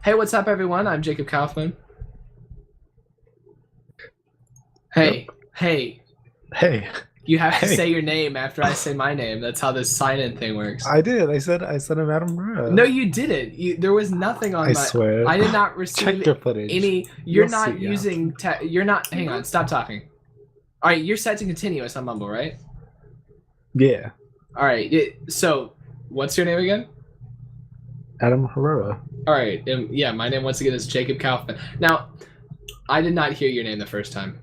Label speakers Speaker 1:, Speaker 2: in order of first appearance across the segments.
Speaker 1: Hey, what's up, everyone? I'm Jacob Kaufman. Hey, hey,
Speaker 2: Hey,
Speaker 1: you have to
Speaker 2: hey.
Speaker 1: say your name after I say my name. That's how this sign-in thing works.
Speaker 2: I did. I said I'm Adam Murrah.
Speaker 1: No, you didn't. There was nothing on
Speaker 2: I
Speaker 1: my.
Speaker 2: swear.
Speaker 1: I did not receive
Speaker 2: Check your footage.
Speaker 1: any. You're
Speaker 2: You'll
Speaker 1: not
Speaker 2: see, yeah.
Speaker 1: using. You're not. Hang on. Stop talking. All right, you're set to continuous on Mumble, right?
Speaker 2: Yeah,
Speaker 1: All right. So, what's your name again?
Speaker 2: Adam Herrera.
Speaker 1: All right. Yeah, my name once again is Jacob Kaufman. Now, I did not hear your name the first time.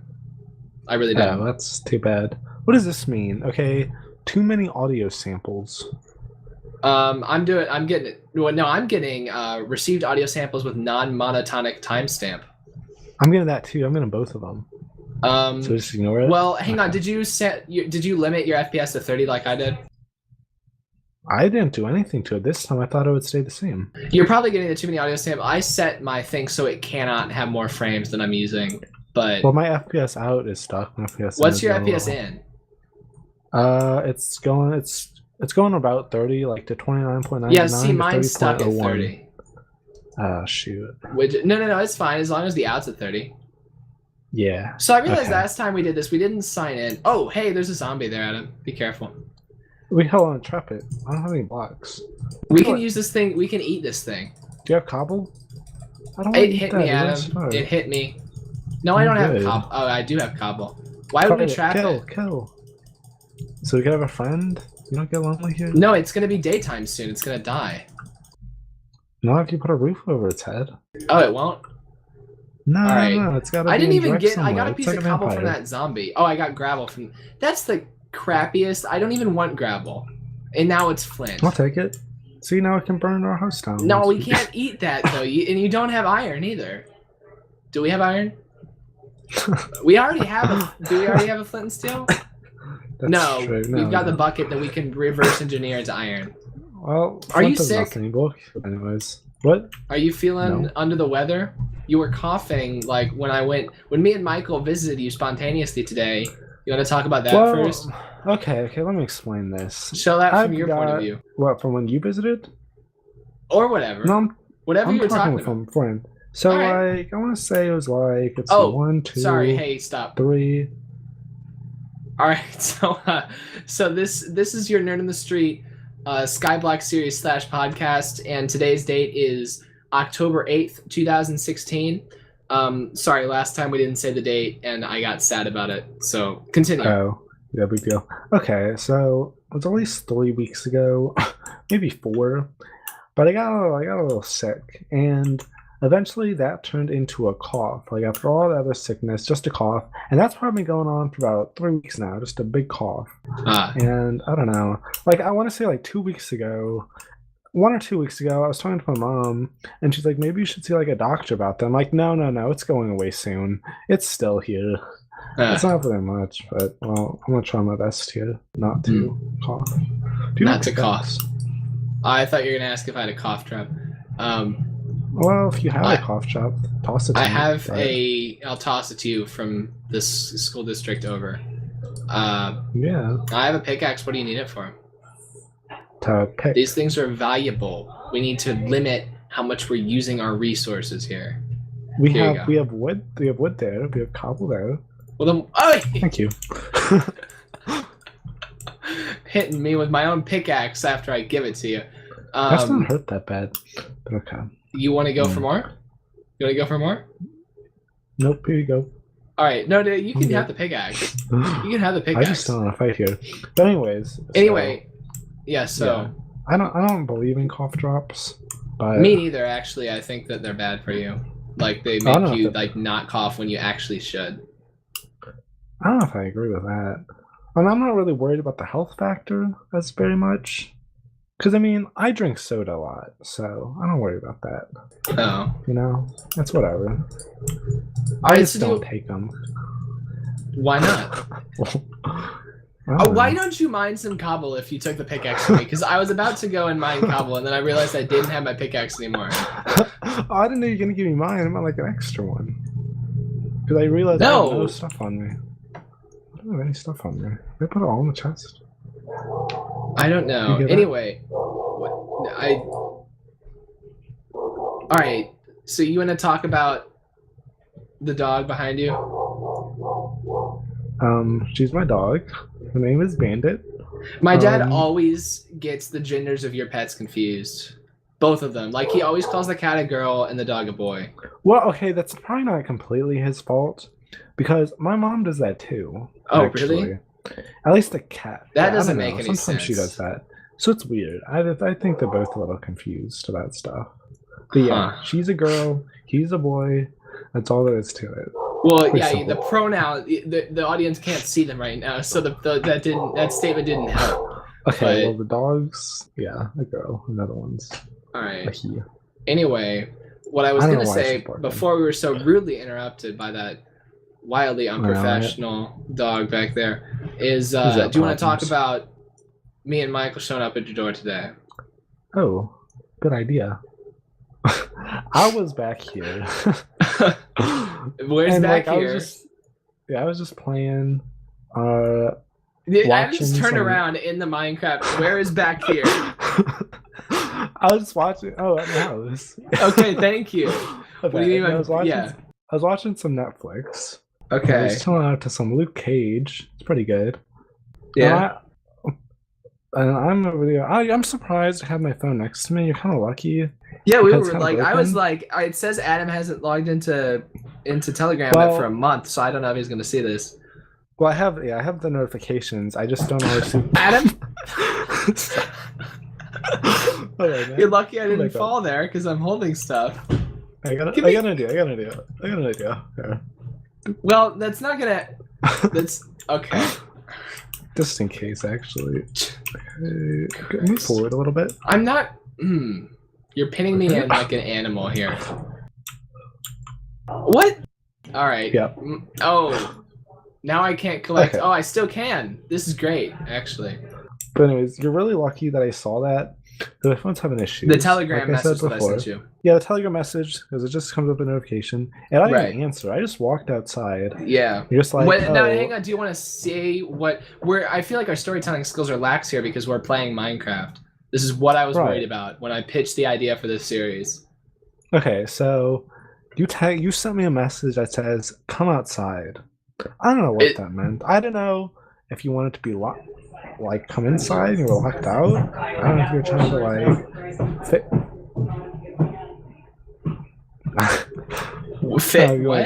Speaker 1: I really didn't.
Speaker 2: Oh, that's too bad. What does this mean? Okay, too many audio samples.
Speaker 1: I'm getting received audio samples with non-monotonic timestamp.
Speaker 2: I'm getting that too. I'm getting both of them. So just ignore it.
Speaker 1: Well, hang on. Did you limit your FPS to 30 like I did?
Speaker 2: I didn't do anything to it this time. I thought it would stay the same.
Speaker 1: You're probably getting the too many audio samples. I set my thing so it cannot have more frames than I'm using. But
Speaker 2: Well, my FPS out is stuck. My FPS
Speaker 1: what's your
Speaker 2: in
Speaker 1: FPS
Speaker 2: is
Speaker 1: in?
Speaker 2: It's going about 30, like to 29.99.
Speaker 1: Yeah, see, mine's stuck at
Speaker 2: 30.01.
Speaker 1: 30.
Speaker 2: Oh shoot.
Speaker 1: No, it's fine as long as the out's at 30.
Speaker 2: Yeah.
Speaker 1: So I realized
Speaker 2: Okay.
Speaker 1: last time we did this, we didn't sign in. Oh, hey, there's a zombie there, Adam. Be careful.
Speaker 2: We held on to trap it. I don't have any blocks.
Speaker 1: We can use this thing. We can eat this thing.
Speaker 2: Do you have cobble? I don't want
Speaker 1: It
Speaker 2: to eat
Speaker 1: hit
Speaker 2: that.
Speaker 1: me,
Speaker 2: It won't
Speaker 1: Adam.
Speaker 2: start.
Speaker 1: It hit me. No, I don't have
Speaker 2: good.
Speaker 1: cobble. Oh, I do have cobble. Why would we trap it?
Speaker 2: Kill. So we can have a friend? You don't get lonely here?
Speaker 1: No, it's gonna be daytime soon. It's gonna die.
Speaker 2: Not if you put a roof over its head.
Speaker 1: Oh, it won't?
Speaker 2: No,
Speaker 1: Alright.
Speaker 2: no, it's gotta be
Speaker 1: I didn't even
Speaker 2: direct
Speaker 1: get.
Speaker 2: sunlight.
Speaker 1: I got a
Speaker 2: It's
Speaker 1: piece
Speaker 2: like
Speaker 1: of
Speaker 2: a
Speaker 1: cobble from
Speaker 2: vampire.
Speaker 1: that zombie. Oh, I got gravel from. That's the crappiest. I don't even want gravel. And now it's flint.
Speaker 2: I'll take it. See, now we can burn our house down.
Speaker 1: No, we can't eat that though. And you don't have iron either. Do we have iron? We already have a. Do we already have a flint and steel? No,
Speaker 2: true.
Speaker 1: we've got the bucket that we can reverse engineer into iron.
Speaker 2: Well,
Speaker 1: Are you
Speaker 2: flint is
Speaker 1: sick?
Speaker 2: nothing, book. Anyways, what?
Speaker 1: Are you feeling
Speaker 2: No.
Speaker 1: under the weather? You were coughing like when me and Michael visited you spontaneously today. You want to talk about that first?
Speaker 2: Okay, let me explain this.
Speaker 1: Show that from
Speaker 2: I've
Speaker 1: your point of
Speaker 2: got-
Speaker 1: view,
Speaker 2: What, from when you visited?
Speaker 1: or whatever.
Speaker 2: No,
Speaker 1: Whatever
Speaker 2: I'm
Speaker 1: you were
Speaker 2: talking
Speaker 1: talking
Speaker 2: from
Speaker 1: about.
Speaker 2: friend. So,
Speaker 1: Alright.
Speaker 2: like, I want to say it was like, it's
Speaker 1: Oh,
Speaker 2: 1, 2,
Speaker 1: Sorry. Hey, stop.
Speaker 2: 3.
Speaker 1: All right. So this is your Nerd in the Street Skyblock series / podcast, and today's date is October 8th, 2016. Sorry, last time we didn't say the date, and I got sad about it. So continue.
Speaker 2: Oh, yeah, big deal. Okay, so it was at least 3 weeks ago, maybe 4, but I got a little sick, and eventually that turned into a cough. Like after all the other sickness, just a cough, and that's probably been going on for about 3 weeks now, just a big cough. And I don't know, like I want to say like 2 weeks ago. 1 or 2 weeks ago, I was talking to my mom, and she's like, maybe you should see like a doctor about that. I'm like, no, it's going away soon. It's still here. It's not very much, but well, I'm gonna try my best here not to cough.
Speaker 1: Not to cough. I thought you were gonna ask if I had a cough trap.
Speaker 2: Well, if you have a cough trap, toss it to
Speaker 1: I
Speaker 2: me.
Speaker 1: have I'll toss it to you from this school district over.
Speaker 2: Yeah.
Speaker 1: I have a pickaxe. What do you need it for?
Speaker 2: To pick.
Speaker 1: These things are valuable. We need to limit how much we're using our resources here.
Speaker 2: We
Speaker 1: Here you
Speaker 2: have
Speaker 1: go.
Speaker 2: we have wood. We have wood there. We have cobble there.
Speaker 1: Well then, oh,
Speaker 2: Thank you.
Speaker 1: hitting me with my own pickaxe after I give it to you.
Speaker 2: That's not hurt that bad. But okay.
Speaker 1: You want to go for more? You want to go for more?
Speaker 2: Nope. Here you go.
Speaker 1: All right. No, you can
Speaker 2: Okay.
Speaker 1: have the pickaxe. You can have the
Speaker 2: I
Speaker 1: pickaxe.
Speaker 2: just don't want to fight here. But anyways.
Speaker 1: Anyway, yeah. So
Speaker 2: Yeah. I don't believe in cough drops. But
Speaker 1: me neither. Actually, I think that they're bad for you. Like they
Speaker 2: I don't know
Speaker 1: make you
Speaker 2: if
Speaker 1: like not cough when you actually should.
Speaker 2: I don't know if I agree with that. And I'm not really worried about the health factor as very much. Because, I mean, I drink soda a lot, so I don't worry about that.
Speaker 1: Oh.
Speaker 2: You know? That's whatever.
Speaker 1: All
Speaker 2: I
Speaker 1: right,
Speaker 2: just
Speaker 1: so
Speaker 2: don't take them.
Speaker 1: why not? Oh, why don't you mine some cobble if you took the pickaxe from me? Because I was about to go and mine cobble, and then I realized I didn't have my pickaxe anymore.
Speaker 2: Oh, I didn't know you were going to give me mine. I meant like an extra one. Because I realized I
Speaker 1: No.
Speaker 2: have no stuff on me. I don't have any stuff on me. They put it all in the chest.
Speaker 1: I don't know.
Speaker 2: You get that?
Speaker 1: Anyway, all right. So you want to talk about the dog behind you?
Speaker 2: She's my dog. Her name is Bandit.
Speaker 1: My dad always gets the genders of your pets confused. Both of them. Like, he always calls the cat a girl and the dog a boy.
Speaker 2: Well, okay, that's probably not completely his fault, because my mom does that too.
Speaker 1: Oh,
Speaker 2: actually.
Speaker 1: really?
Speaker 2: At least the cat.
Speaker 1: That doesn't make any sense.
Speaker 2: Sometimes she does that. So it's weird. I think they're both a little confused about stuff. But yeah, she's a girl, he's a boy. That's all there is to it.
Speaker 1: Well, yeah, the pronoun, the audience can't see them right now, so that statement didn't help.
Speaker 2: Okay, well, the dog's, yeah, a girl, another one's
Speaker 1: all right.
Speaker 2: a he.
Speaker 1: Anyway, what I was going to say before we were so rudely interrupted by that wildly unprofessional dog back there is, do you want to talk about me and Michael showing up at your door today?
Speaker 2: Oh, good idea. I was back here.
Speaker 1: Where's back here?
Speaker 2: I was just playing.
Speaker 1: I just turned around in the Minecraft. Where is back here?
Speaker 2: I was just watching. Oh, at my house.
Speaker 1: Okay, thank you.
Speaker 2: What do you mean? I was watching some Netflix.
Speaker 1: Okay.
Speaker 2: I was chilling out to some Luke Cage. It's pretty good.
Speaker 1: Yeah.
Speaker 2: And I'm over there. I'm surprised to have my phone next to me. You're kind of lucky.
Speaker 1: Yeah, we were like, I was like, it says Adam hasn't logged into Telegram for a month, so I don't know if he's gonna see this.
Speaker 2: Well, I have the notifications. I just don't always see.
Speaker 1: Adam, you're lucky I didn't fall there because I'm holding stuff.
Speaker 2: I got an idea. Yeah.
Speaker 1: Well, that's not gonna. That's okay.
Speaker 2: Just in case, actually. Okay, move forward a little bit.
Speaker 1: I'm not. You're pinning me in like an animal here. What? All right.
Speaker 2: Yep.
Speaker 1: Oh, now I can't collect. Okay. Oh, I still can. This is great, actually.
Speaker 2: But anyways, you're really lucky that I saw that. The phone's having issues.
Speaker 1: The Telegram message that I sent you.
Speaker 2: Yeah, the Telegram message, because it just comes up a notification. And I didn't answer. I just walked outside.
Speaker 1: Yeah.
Speaker 2: You're just like,
Speaker 1: Now, hang on. Do you want to say what... I feel like our storytelling skills are lax here because we're playing Minecraft. This is what I was worried about when I pitched the idea for this series.
Speaker 2: Okay, so you sent me a message that says, come outside. I don't know what that meant. I don't know if you wanted to be locked. Like, come inside and you were locked out. I don't know if you're trying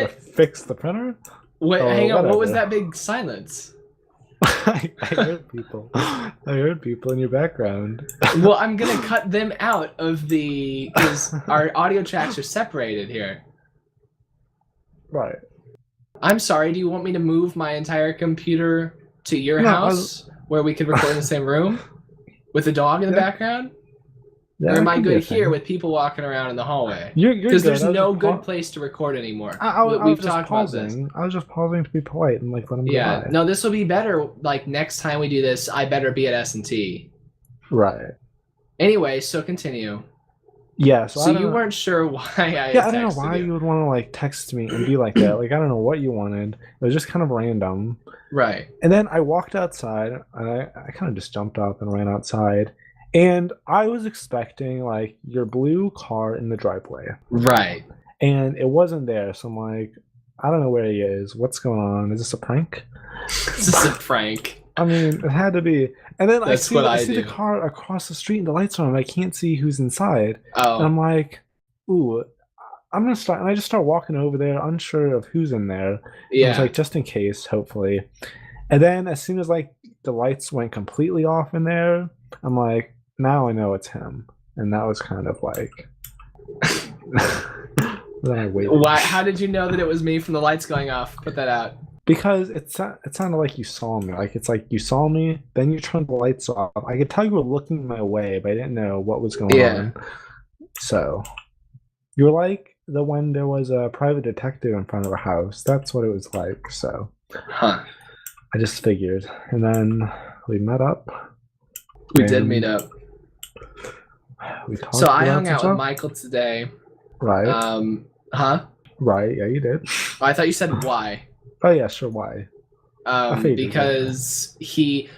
Speaker 2: to fix the printer.
Speaker 1: What? Hang on. What was that big silence?
Speaker 2: I heard people. I heard people in your background.
Speaker 1: Well, I'm gonna cut them out of because our audio tracks are separated here.
Speaker 2: Right.
Speaker 1: I'm sorry. Do you want me to move my entire computer to your house? Where we could record in the same room with a dog in the background? Yeah, or am I good here with people walking around in the hallway? Because there's no good place to record anymore. We've talked about this.
Speaker 2: I was just pausing to be polite and like let them go by.
Speaker 1: No, this will be better. Like next time we do this, I better be at S&T.
Speaker 2: Right.
Speaker 1: Anyway, so continue.
Speaker 2: Yeah.
Speaker 1: So you weren't sure why I
Speaker 2: don't know why you would want to like text me and be like that. Like I don't know what you wanted. It was just kind of random.
Speaker 1: Right. And
Speaker 2: then I walked outside and I kind of just jumped up and ran outside. And I was expecting like your blue car in the driveway.
Speaker 1: Right.
Speaker 2: And it wasn't there. So I'm like, I don't know where he is. What's going on? Is this a prank?
Speaker 1: Is this a prank?
Speaker 2: I mean, it had to be. And then I see the car across the street and the lights are on. I can't see who's inside.
Speaker 1: Oh.
Speaker 2: And I'm like, ooh, I'm going to start. And I just start walking over there, unsure of who's in there.
Speaker 1: Yeah.
Speaker 2: It's like, just in case, hopefully. And then as soon as like the lights went completely off in there, I'm like, now I know it's him. And that was kind of like... Then I waited.
Speaker 1: Why? How did you know that it was me from the lights going off? Put that out.
Speaker 2: Because it sounded like you saw me. Like it's like you saw me, then you turned the lights off. I could tell you were looking my way, but I didn't know what was going on. So you're like when there was a private detective in front of a house. That's what it was like. So I just figured. And then we met up.
Speaker 1: We did meet up.
Speaker 2: We talked.
Speaker 1: So I hung out with Michael today.
Speaker 2: Right. Right. Yeah, you did.
Speaker 1: Oh, I thought you said why.
Speaker 2: Oh yeah, sure. Why?
Speaker 1: Because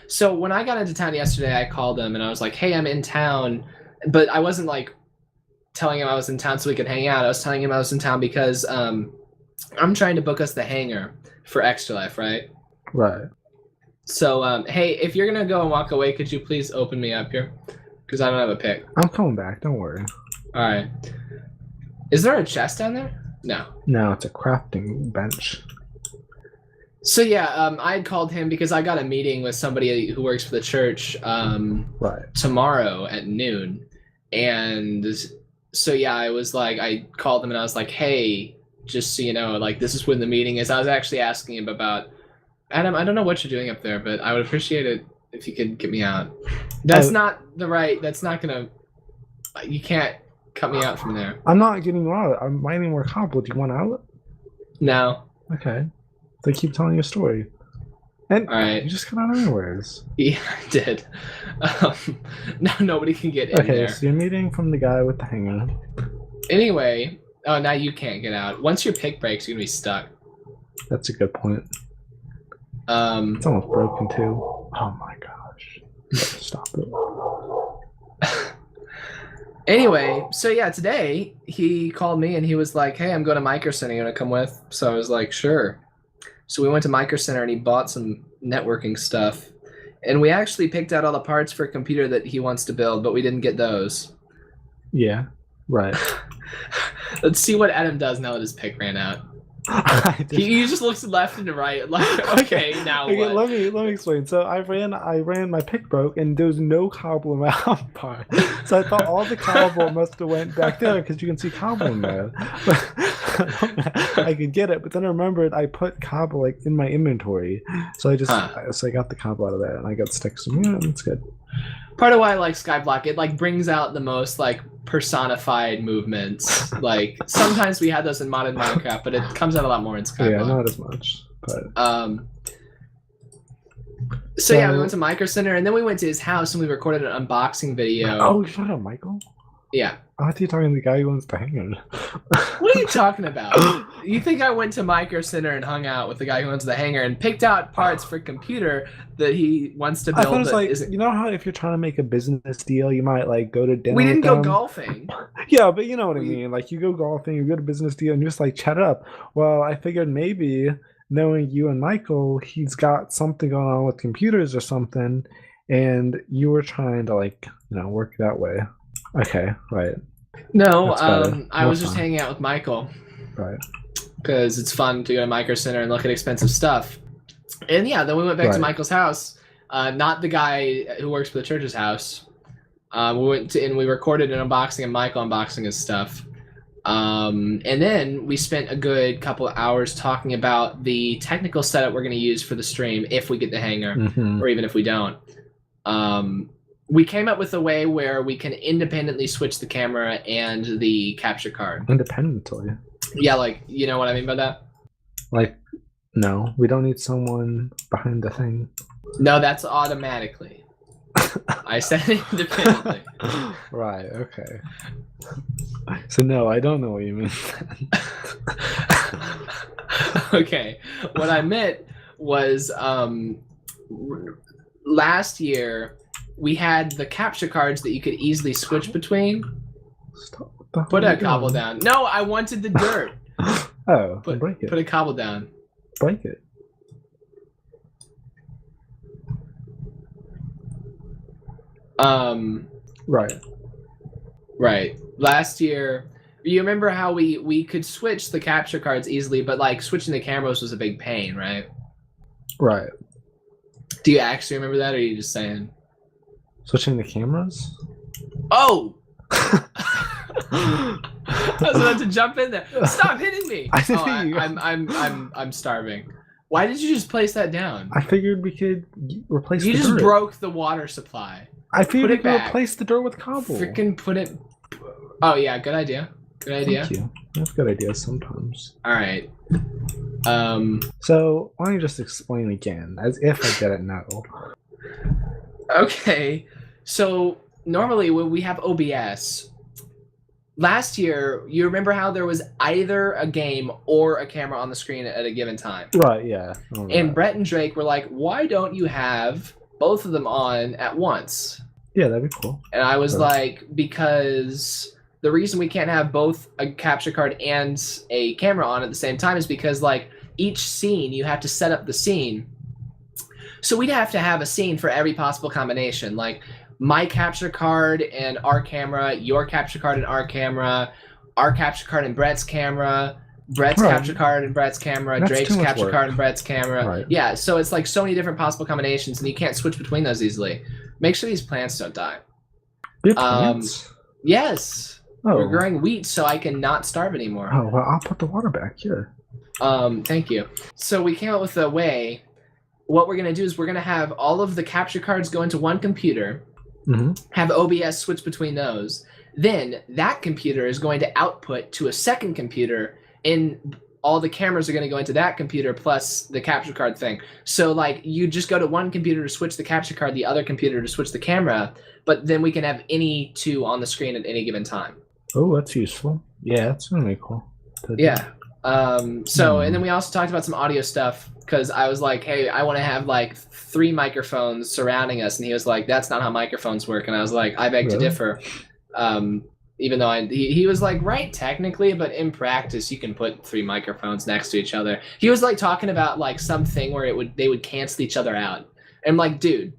Speaker 1: so when I got into town yesterday, I called him and I was like, "Hey, I'm in town," but I wasn't like telling him I was in town so we could hang out. I was telling him I was in town because I'm trying to book us the hangar for Extra Life, right?
Speaker 2: Right.
Speaker 1: So, hey, if you're going to go and walk away, could you please open me up here? Because I don't have a pick.
Speaker 2: I'm coming back. Don't worry.
Speaker 1: All right. Is there a chest down there? No.
Speaker 2: No, it's a crafting bench.
Speaker 1: So, yeah, I had called him because I got a meeting with somebody who works for the church
Speaker 2: Right.
Speaker 1: tomorrow at noon. And so, yeah, I called him and I was like, hey, just so you know, like, this is when the meeting is. I was actually asking him about, Adam, I don't know what you're doing up there, but I would appreciate it if you could get me out. That's not gonna, you can't cut me out from there.
Speaker 2: I'm not getting you out. I'm mining more cobble. Do you want out?
Speaker 1: No.
Speaker 2: Okay. They keep telling you a story. And
Speaker 1: all right.
Speaker 2: You just got out anyways.
Speaker 1: Yeah, I did. No, nobody can get in there.
Speaker 2: Okay, so you're meeting from the guy with the hanger.
Speaker 1: Anyway, oh, now you can't get out. Once your pick breaks, you're gonna be stuck.
Speaker 2: That's a good point. It's almost broken too. Oh my gosh. Stop it.
Speaker 1: Anyway, so yeah, today he called me and he was like, hey, I'm going to Micro Center. You want to come with? So I was like, sure. So we went to Micro Center and he bought some networking stuff. And we actually picked out all the parts for a computer that he wants to build, but we didn't get those.
Speaker 2: Yeah, right.
Speaker 1: Let's see what Adam does now that his pick ran out. He just looks left and right, like, okay, now what?
Speaker 2: Let me explain. So I ran my pick broke, and there was no cobble in my hotbar. So I thought all the cobble must have went back there because you can see cobble in there. I could get it, but then I remembered I put cobble like in my inventory, so I got the cobble out of there, and I got sticks. So yeah, that's good.
Speaker 1: Part of why I like Skyblock, it like brings out the most like personified movements. Like sometimes we had those in modded Minecraft, but it comes out a lot more in Skyblock.
Speaker 2: Yeah, not as much. But
Speaker 1: so yeah, we went to Micro Center and then we went to his house and we recorded an unboxing video.
Speaker 2: Oh, shut up, Michael.
Speaker 1: Yeah.
Speaker 2: I thought you were talking to the guy who owns the hangar.
Speaker 1: What are you talking about? You think I went to Micro Center and hung out with the guy who owns the hangar and picked out parts for a computer that he wants to build?
Speaker 2: I thought it was like, you know how if you're trying to make a business deal, you might like go to dinner.
Speaker 1: We didn't
Speaker 2: with them?
Speaker 1: Go golfing.
Speaker 2: Yeah, but you know what I mean. Like you go golfing, you go to business deal, and you just like chat it up. Well, I figured maybe knowing you and Michael, he's got something going on with computers or something, and you were trying to like work that way. Okay, right.
Speaker 1: No, I was just hanging out with Michael.
Speaker 2: Right.
Speaker 1: Because it's fun to go to Micro Center and look at expensive stuff. And yeah, then we went back to Michael's house. Not the guy who works for the church's house. We went to and we recorded an unboxing of Michael unboxing his stuff. And then we spent a good couple of hours talking about the technical setup we're going to use for the stream if we get the hangar, or even if we don't. We came up with a way where we can independently switch the camera and the capture card.
Speaker 2: Independently?
Speaker 1: Yeah, like, you know what I mean by that?
Speaker 2: Like, no, we don't need someone behind the thing. No,
Speaker 1: that's automatically. I said independently.
Speaker 2: Right, okay. So no, I don't know what you mean.
Speaker 1: Okay, what I meant was last year we had the capture cards that you could easily switch between. Put a cobble down. No, I wanted the dirt.
Speaker 2: Oh, break it.
Speaker 1: Put a cobble down.
Speaker 2: Break it.
Speaker 1: Right. Last year, you remember how we could switch the capture cards easily, but like switching the cameras was a big pain, right?
Speaker 2: Right.
Speaker 1: Do you actually remember that, or are you just saying?
Speaker 2: Switching the cameras?
Speaker 1: Oh! I was about to jump in there. Stop hitting me! I'm starving. Why did you just place that down?
Speaker 2: I figured we could replace the dirt.
Speaker 1: You just broke the water supply.
Speaker 2: I figured we could replace the dirt with cobble.
Speaker 1: Freaking put it... Oh, yeah, good idea. Good idea.
Speaker 2: Thank you. That's good ideas sometimes.
Speaker 1: All right.
Speaker 2: So, why don't you just explain again, as if I didn't know.
Speaker 1: Okay. So, normally when we have OBS, last year, you remember how there was either a game or a camera on the screen at a given time?
Speaker 2: Right, yeah.
Speaker 1: And Brett and Drake were like, why don't you have both of them on at once?
Speaker 2: Yeah, that'd be cool.
Speaker 1: And I was like, because the reason we can't have both a capture card and a camera on at the same time is because like each scene you have to set up the scene. So we'd have to have a scene for every possible combination, like my capture card and our camera, your capture card and our capture card and Brett's camera, Brett's capture card and Brett's camera,
Speaker 2: That's
Speaker 1: Drake's capture card and Brett's camera.
Speaker 2: Right.
Speaker 1: Yeah, so it's like so many different possible combinations, and you can't switch between those easily. Make sure these plants don't die.
Speaker 2: Good plants?
Speaker 1: Yes.
Speaker 2: Oh.
Speaker 1: We're growing wheat so I can not starve anymore.
Speaker 2: Oh, well, I'll put the water back here.
Speaker 1: Thank you. So we came up with a way. What we're going to do is we're going to have all of the capture cards go into one computer, have OBS switch between those. Then that computer is going to output to a second computer, and all the cameras are going to go into that computer plus the capture card thing. So like you just go to one computer to switch the capture card, the other computer to switch the camera, but then we can have any two on the screen at any given time.
Speaker 2: Oh, that's useful. Yeah, that's really cool.
Speaker 1: Yeah. And then we also talked about some audio stuff, because I was like, hey, I want to have like 3 microphones surrounding us, and he was like, that's not how microphones work, and I was like, I beg to differ. Even though he was like, right, technically, but in practice you can put 3 microphones next to each other. He was like talking about like something where they would cancel each other out. And I'm like, dude,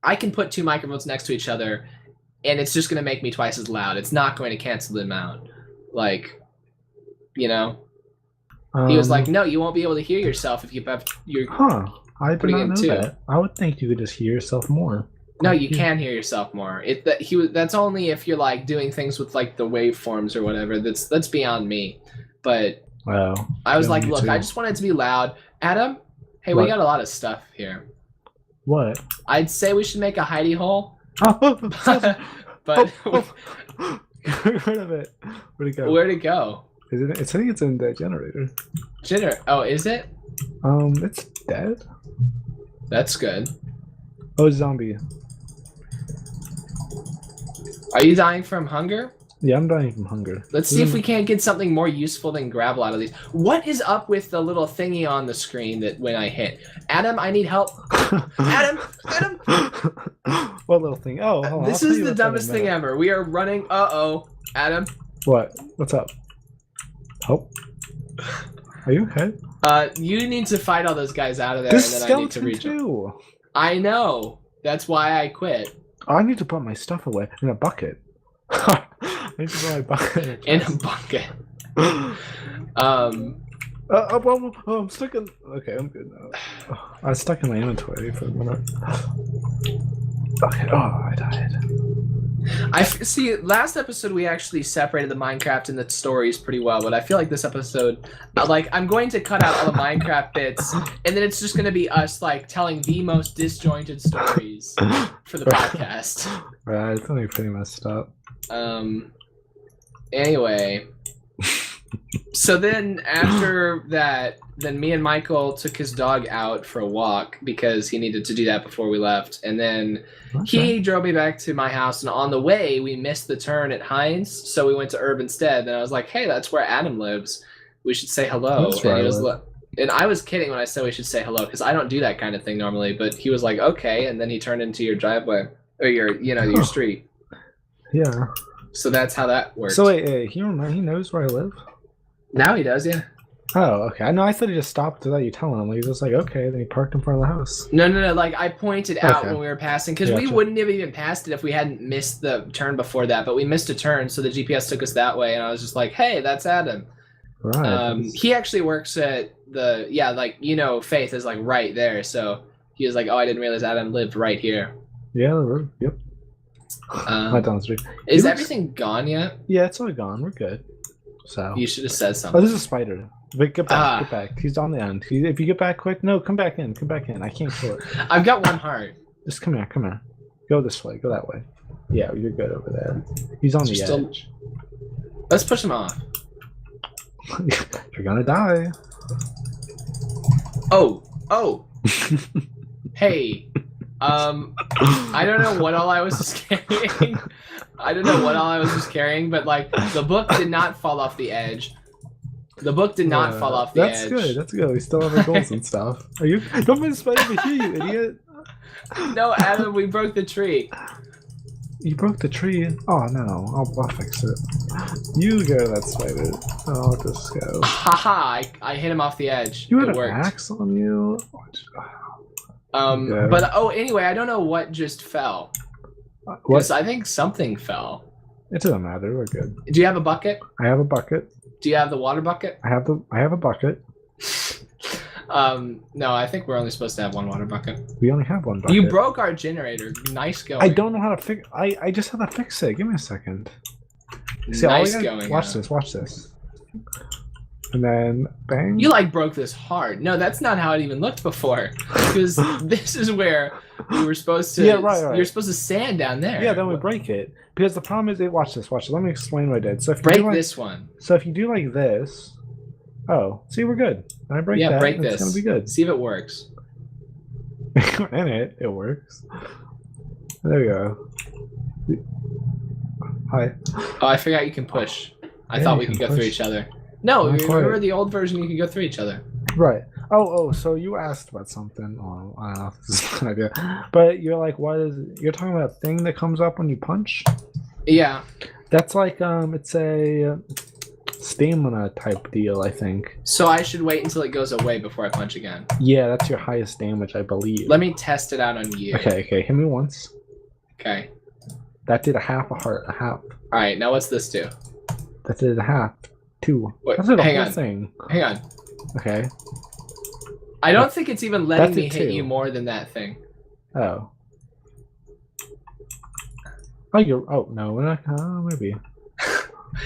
Speaker 1: I can put 2 microphones next to each other and it's just gonna make me twice as loud. It's not going to cancel them out. Like, you know. He was like, no, you won't be able to hear yourself if you have your
Speaker 2: I did not know that. I would think you could just hear yourself more.
Speaker 1: No, you can hear yourself more. That's only if you're like doing things with like the waveforms or whatever. That's beyond me. But I was like, look, I just want it to be loud. Adam, hey, we got a lot of stuff here.
Speaker 2: What?
Speaker 1: I'd say we should make a hidey hole. But
Speaker 2: get rid of it. Where'd it go?
Speaker 1: Where'd it go?
Speaker 2: I think it's in the generator.
Speaker 1: Oh, is it?
Speaker 2: It's dead.
Speaker 1: That's good.
Speaker 2: Oh, zombie.
Speaker 1: Are you dying from hunger?
Speaker 2: Yeah, I'm dying from hunger.
Speaker 1: Let's see if we can't get something more useful than gravel out of these. What is up with the little thingy on the screen that when I hit? Adam, I need help. Adam!
Speaker 2: What little thing? Oh, hold on.
Speaker 1: This is the dumbest thing ever. We are running. Uh-oh. Adam?
Speaker 2: What? What's up? Oh. Are you okay?
Speaker 1: You need to fight all those guys out of there,
Speaker 2: This
Speaker 1: and then I need to reach
Speaker 2: too.
Speaker 1: I know. That's why I quit.
Speaker 2: I need to put my stuff away in a bucket. I need to put my bucket
Speaker 1: in a bucket.
Speaker 2: I'm stuck in. Okay, I'm good now. I was stuck in my inventory for a minute. Okay. Oh, I died.
Speaker 1: See, last episode we actually separated the Minecraft and the stories pretty well, but I feel like this episode, like, I'm going to cut out all the Minecraft bits, and then it's just going to be us, like, telling the most disjointed stories for the podcast.
Speaker 2: Right, it's only pretty messed up.
Speaker 1: Anyway, so then after that, then me and Michael took his dog out for a walk because he needed to do that before we left, and then he drove me back to my house, and on the way we missed the turn at Heinz, so we went to Herb instead. And I was like, hey, that's where Adam lives, we should say hello.
Speaker 2: That's right.
Speaker 1: And I was kidding when I said we should say hello, because I don't do that kind of thing normally, but he was like, okay, and then he turned into your driveway, or your street.
Speaker 2: Yeah.
Speaker 1: So that's how that works.
Speaker 2: So wait, he knows where I live?
Speaker 1: Now he does, yeah.
Speaker 2: Oh, okay. I know. I thought he just stopped without you telling him. He was just like, okay. Then he parked in front of the house.
Speaker 1: No. Like, I pointed out when we were passing, because we wouldn't have even passed it if we hadn't missed the turn before that. But we missed a turn, so the GPS took us that way, and I was just like, hey, that's Adam.
Speaker 2: Right.
Speaker 1: He actually works at Faith is like right there. So he was like, oh, I didn't realize Adam lived right here.
Speaker 2: Yeah, the road. Yep. Right down the street.
Speaker 1: Is everything gone yet?
Speaker 2: Yeah, it's all gone. We're good. So
Speaker 1: you should have said something.
Speaker 2: Oh, there's a spider. But get back. Get back. He's on the end. If you get back quick, no, come back in. Come back in. I can't kill it.
Speaker 1: I've got 1 heart.
Speaker 2: Just come here. Come here. Go this way. Go that way. Yeah, you're good over there. He's on the edge.
Speaker 1: Let's push him off.
Speaker 2: You're gonna die.
Speaker 1: Oh. Hey. I don't know what all I was just carrying. But like the book did not fall off the edge. The book did not fall off the edge.
Speaker 2: That's good. We still have our goals and stuff. Are you? Don't let the spider hit you, idiot.
Speaker 1: No, Adam, we broke the tree.
Speaker 2: You broke the tree. Oh no, I'll fix it. You go, that spider. I'll just go.
Speaker 1: Haha! I hit him off the edge.
Speaker 2: You had
Speaker 1: It
Speaker 2: an
Speaker 1: worked.
Speaker 2: axe on you?
Speaker 1: But anyway, I don't know what just fell.
Speaker 2: What?
Speaker 1: I think something fell.
Speaker 2: It doesn't matter. We're good.
Speaker 1: Do you have a bucket?
Speaker 2: I have a bucket.
Speaker 1: Do you have the water bucket?
Speaker 2: I have a bucket.
Speaker 1: No, I think we're only supposed to have one water bucket.
Speaker 2: We only have one bucket.
Speaker 1: You broke our generator. Nice going.
Speaker 2: I don't know how to fix. I just have to fix it. Give me a second. See,
Speaker 1: nice going.
Speaker 2: Watch this. Watch this. And then bang.
Speaker 1: You like broke this hard. No, that's not how it even looked before. Because this is where we were supposed to.
Speaker 2: Yeah, right.
Speaker 1: You're supposed to sand down there.
Speaker 2: Yeah, then we break it. Because the problem is, watch this. Watch it. Let me explain what I did. So if you
Speaker 1: break
Speaker 2: do like,
Speaker 1: this one.
Speaker 2: So if you do like this, oh, see, we're good. When I break that,
Speaker 1: break this.
Speaker 2: It's gonna be good.
Speaker 1: See if it works.
Speaker 2: And it works. There we go. Hi.
Speaker 1: Oh, I forgot you can push. I
Speaker 2: Yeah,
Speaker 1: thought
Speaker 2: you
Speaker 1: we could
Speaker 2: can
Speaker 1: go through
Speaker 2: push.
Speaker 1: each other. No,
Speaker 2: Not
Speaker 1: remember
Speaker 2: quite.
Speaker 1: the old version? You could go through each other.
Speaker 2: Right. Oh, so you asked about something. Oh, I don't know if this is a good idea. But you're like, what is it? You're talking about a thing that comes up when you punch?
Speaker 1: Yeah.
Speaker 2: That's like it's a stamina type deal, I think.
Speaker 1: So I should wait until it goes away before I punch again.
Speaker 2: Yeah, that's your highest damage, I believe.
Speaker 1: Let me test it out on you.
Speaker 2: Okay, hit me once.
Speaker 1: Okay.
Speaker 2: That did a half a heart, a half.
Speaker 1: All right, now what's this do?
Speaker 2: That did a half. 2.
Speaker 1: Wait,
Speaker 2: That's a
Speaker 1: hang
Speaker 2: whole
Speaker 1: on.
Speaker 2: thing.
Speaker 1: Hang on.
Speaker 2: Okay.
Speaker 1: I don't think it's even letting
Speaker 2: That's
Speaker 1: me
Speaker 2: it
Speaker 1: hit
Speaker 2: too.
Speaker 1: you more than that thing.
Speaker 2: Oh. Oh, you're. Oh no, we're not. Maybe.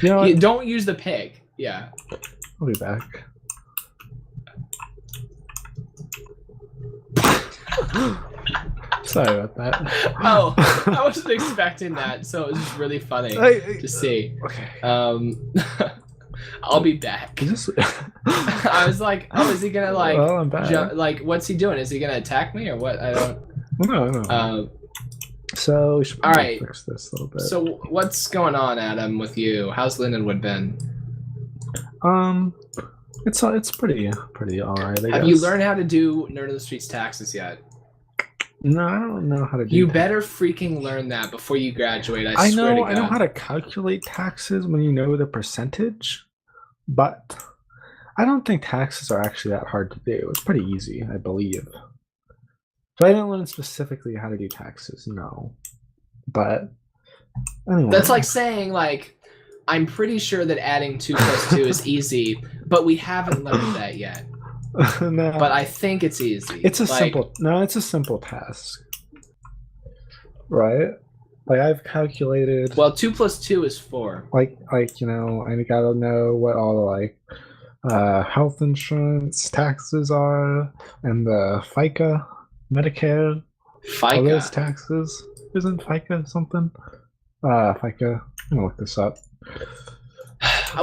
Speaker 2: You know what?
Speaker 1: You don't use the pig. Yeah.
Speaker 2: I'll be back. Sorry about that.
Speaker 1: Oh, I wasn't expecting that, so it was just really funny to see.
Speaker 2: Okay.
Speaker 1: I'll be back.
Speaker 2: Is this?
Speaker 1: I was like, oh, is he gonna like
Speaker 2: Well, I'm back.
Speaker 1: like what's he doing? Is he gonna attack me or what? I don't.
Speaker 2: No. So we should
Speaker 1: all right.
Speaker 2: fix this a little bit.
Speaker 1: So what's going on, Adam, with you? How's Lindenwood been?
Speaker 2: It's pretty alright.
Speaker 1: Have you learned how to do Nerd of the Streets taxes yet?
Speaker 2: No, I don't know how to do.
Speaker 1: You
Speaker 2: that.
Speaker 1: better freaking learn that before you graduate. I swear to God.
Speaker 2: I know how to calculate taxes when you know the percentage, but I don't think taxes are actually that hard to do. It's pretty easy, I believe. So I didn't learn specifically how to do taxes, no. But anyway.
Speaker 1: That's like saying like, I'm pretty sure that adding 2 plus 2 is easy, but we haven't learned that yet.
Speaker 2: No.
Speaker 1: But I think it's easy.
Speaker 2: It's a
Speaker 1: like,
Speaker 2: it's a simple task. Right? Like I've calculated
Speaker 1: well, 2 plus 2 is 4.
Speaker 2: like you know, I gotta know what all the like health insurance taxes are and the FICA, Medicare, all those
Speaker 1: FICA.
Speaker 2: taxes. Isn't FICA something? FICA. I'm gonna look this up.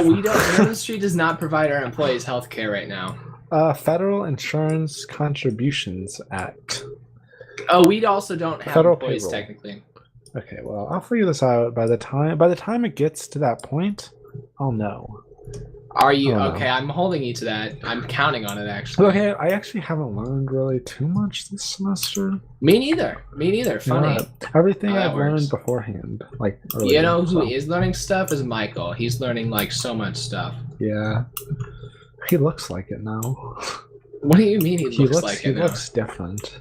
Speaker 1: We don't. Nerd of the Street does not provide our employees health care right now.
Speaker 2: Federal Insurance Contributions Act.
Speaker 1: Oh, we also don't have
Speaker 2: Federal
Speaker 1: employees
Speaker 2: payroll.
Speaker 1: technically.
Speaker 2: Okay, well, I'll figure this out by the time it gets to that point, I'll know.
Speaker 1: Are you
Speaker 2: Oh, no.
Speaker 1: okay? I'm holding you to that. I'm counting on it actually.
Speaker 2: Okay, I actually haven't learned really too much this semester.
Speaker 1: Me neither. Me neither. Funny.
Speaker 2: You know, everything
Speaker 1: How that
Speaker 2: I've learned
Speaker 1: works.
Speaker 2: beforehand, like
Speaker 1: You
Speaker 2: earlier,
Speaker 1: know who
Speaker 2: so,
Speaker 1: is learning stuff is Michael. He's learning like so much stuff.
Speaker 2: Yeah, he looks like it now.
Speaker 1: What do you mean he looks like
Speaker 2: he
Speaker 1: it now?
Speaker 2: looks different.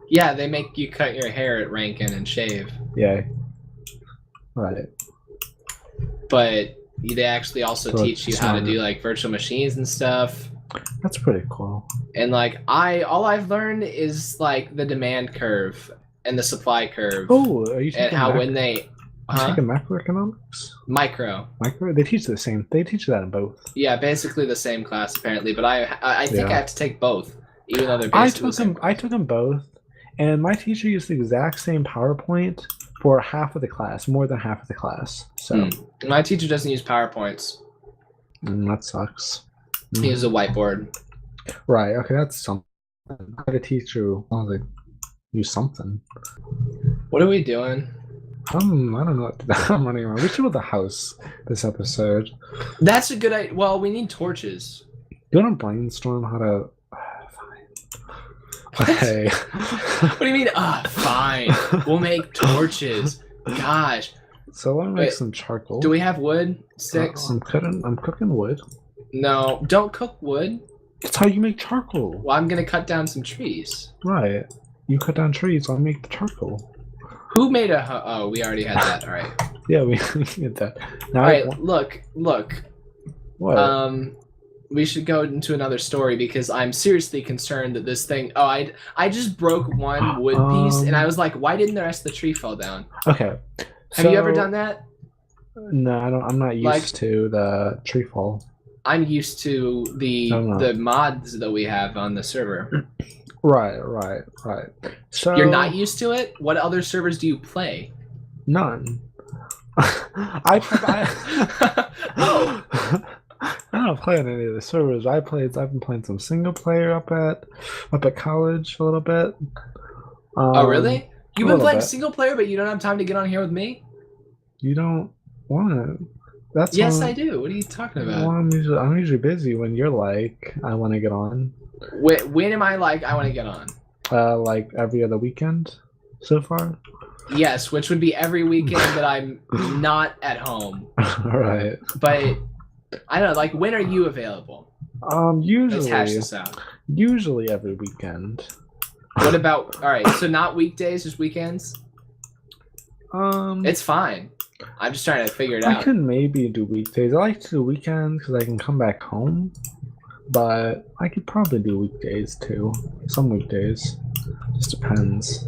Speaker 1: Yeah, they make you cut your hair at Rankin and shave,
Speaker 2: Yeah. Right.
Speaker 1: but they actually also
Speaker 2: So
Speaker 1: teach you
Speaker 2: it's
Speaker 1: how to
Speaker 2: not-
Speaker 1: do like virtual machines and stuff.
Speaker 2: That's pretty cool.
Speaker 1: And like all I've learned is like the demand curve and the supply curve
Speaker 2: Oh, are you
Speaker 1: and
Speaker 2: taking
Speaker 1: how
Speaker 2: mac-
Speaker 1: when they
Speaker 2: taking macroeconomics?
Speaker 1: micro.
Speaker 2: Micro? They teach the same. They teach that in both.
Speaker 1: Yeah, basically the same class apparently, but I think
Speaker 2: Yeah.
Speaker 1: I have to take both, even though they're
Speaker 2: I
Speaker 1: basically the
Speaker 2: took
Speaker 1: same
Speaker 2: them. I took them both, and my teacher used the exact same PowerPoint for half of the class, more than half of the class. So
Speaker 1: My teacher doesn't use PowerPoints.
Speaker 2: that sucks.
Speaker 1: He uses a whiteboard.
Speaker 2: Right. Okay, that's something. I had a teacher. Well, they use something.
Speaker 1: What are we doing?
Speaker 2: I don't know what I'm running around. We should build a house this episode.
Speaker 1: That's a good idea. Well, we need torches.
Speaker 2: You want to brainstorm how to? Fine. Okay.
Speaker 1: What do you mean? Fine. We'll make torches. Gosh.
Speaker 2: So let me make some charcoal.
Speaker 1: Do we have wood? Sticks?
Speaker 2: I'm cooking wood.
Speaker 1: No, don't cook wood.
Speaker 2: That's how you make charcoal.
Speaker 1: Well, I'm gonna cut down some trees.
Speaker 2: Right. You cut down trees, I'll make the charcoal.
Speaker 1: Who made a? Oh, we already had that. All right.
Speaker 2: Yeah, we get that. Now
Speaker 1: All right. Look.
Speaker 2: What?
Speaker 1: We should go into another story because I'm seriously concerned that this thing. Oh, I just broke one wood piece, and I was like, why didn't the rest of the tree fall down?
Speaker 2: Okay.
Speaker 1: Have you ever done that?
Speaker 2: No, I don't. I'm not used to the tree fall.
Speaker 1: I'm used to the mods that we have on the server.
Speaker 2: Right. So
Speaker 1: you're not used to it? What other servers do you play?
Speaker 2: None. I don't play on any of the servers. I've been playing some single player up at college a little bit.
Speaker 1: Oh really? You've been playing single player, but you don't have time to get on here with me?
Speaker 2: You don't want it.
Speaker 1: Yes, I do. What are you talking about?
Speaker 2: Well, I'm usually busy when you're like, I want to get on.
Speaker 1: When am I like, I want to get on?
Speaker 2: Like every other weekend so far.
Speaker 1: Yes, which would be every weekend that I'm not at home.
Speaker 2: Right.
Speaker 1: But I don't know. Like, when are you available?
Speaker 2: Usually.
Speaker 1: Let's hash this out.
Speaker 2: Usually every weekend.
Speaker 1: What about? All right, so not weekdays, just weekends. It's fine. I'm just trying to figure it out.
Speaker 2: I can maybe do weekdays. I like to do weekends because I can come back home. But I could probably do weekdays too. Some weekdays. Just depends.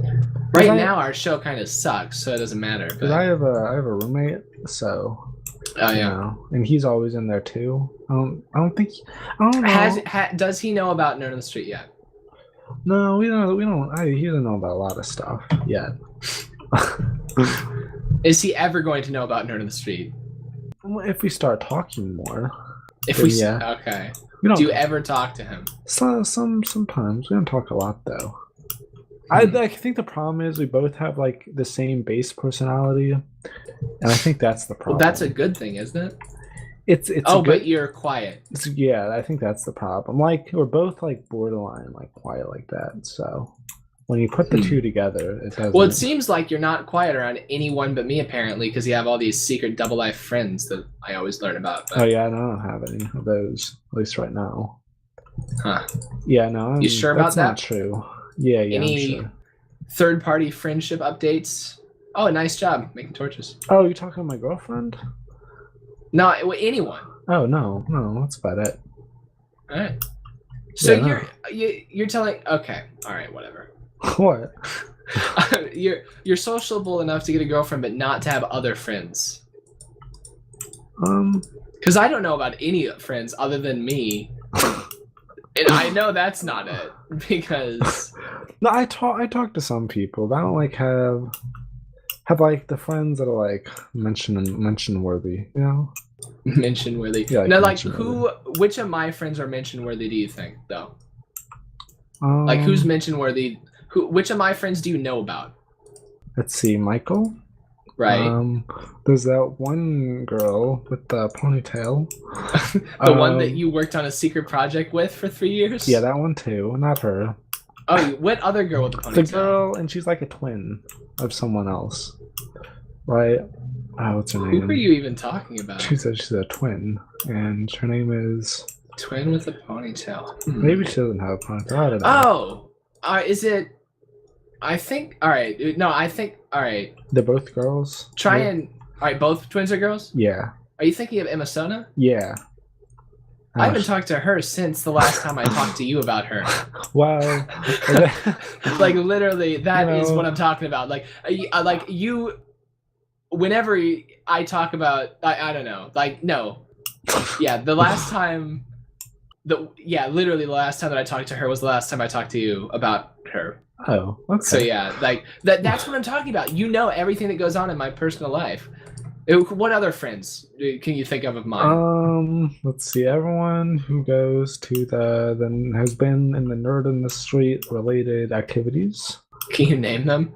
Speaker 1: Right now, our show kind of sucks, so it doesn't matter.
Speaker 2: Because I have a roommate, so.
Speaker 1: Oh yeah.
Speaker 2: You know, and he's always in there too. I don't know.
Speaker 1: Does he know about Nerd on the Street yet?
Speaker 2: No, we don't. He doesn't know about a lot of stuff yet.
Speaker 1: Is he ever going to know about Nerd on the Street?
Speaker 2: If we start talking more.
Speaker 1: Yeah. Okay. Do you ever talk to him?
Speaker 2: Sometimes. We don't talk a lot though. I think the problem is we both have like the same base personality, and I think that's the problem.
Speaker 1: Well, that's a good thing, isn't it?
Speaker 2: It's
Speaker 1: but you're quiet.
Speaker 2: Yeah, I think that's the problem. Like we're both like borderline, like quiet like that. So when you put the two together, it doesn't.
Speaker 1: Well, it seems like you're not quiet around anyone but me, apparently, because you have all these secret double life friends that I always learn about. But...
Speaker 2: Oh yeah, I don't have any of those, at least right now.
Speaker 1: Huh?
Speaker 2: Yeah, no.
Speaker 1: You sure about that?
Speaker 2: That's not true. Yeah.
Speaker 1: Any
Speaker 2: I'm sure.
Speaker 1: Third-party friendship updates? Oh, nice job making torches.
Speaker 2: Oh, you talking to my girlfriend?
Speaker 1: No, anyone.
Speaker 2: Oh no, that's about it.
Speaker 1: All right. So you're telling? Okay, all right, whatever.
Speaker 2: What?
Speaker 1: You're sociable enough to get a girlfriend, but not to have other friends. Because I don't know about any friends other than me, and I know that's not it. Because
Speaker 2: no, I talk to some people, but I don't like have like the friends that are like mention worthy, you know.
Speaker 1: Mention worthy. Yeah, no, like which of my friends are mention worthy? Do you think though? Like who's mention worthy? Which of my friends do you know about?
Speaker 2: Let's see, Michael.
Speaker 1: Right.
Speaker 2: There's that one girl with the ponytail.
Speaker 1: The one that you worked on a secret project with for 3 years?
Speaker 2: Yeah, that one too. Not her.
Speaker 1: Oh, what other girl with the ponytail?
Speaker 2: The girl, and she's like a twin of someone else. Right? Oh, what's her name?
Speaker 1: Who are you even talking about?
Speaker 2: She said she's a twin, and her name is...
Speaker 1: Twin with a ponytail.
Speaker 2: Maybe she doesn't have a ponytail. I don't
Speaker 1: know. Oh! Is it... I think... Alright. No, I think... Alright.
Speaker 2: They're both girls?
Speaker 1: Alright, both twins are girls?
Speaker 2: Yeah.
Speaker 1: Are you thinking of Emma Sona?
Speaker 2: Yeah.
Speaker 1: I haven't talked to her since the last time I talked to you about her.
Speaker 2: Wow.
Speaker 1: Like, literally, that is what I'm talking about. Like you... Whenever I talk about... I don't know. Like, no. Yeah, the last time... literally the last time that I talked to her was the last time I talked to you about her.
Speaker 2: Oh, okay.
Speaker 1: So yeah, like that's what I'm talking about. You know everything that goes on in my personal life. What other friends can you think of mine?
Speaker 2: Let's see. Everyone who goes to has been in the Nerd in the Street related activities.
Speaker 1: Can you name them?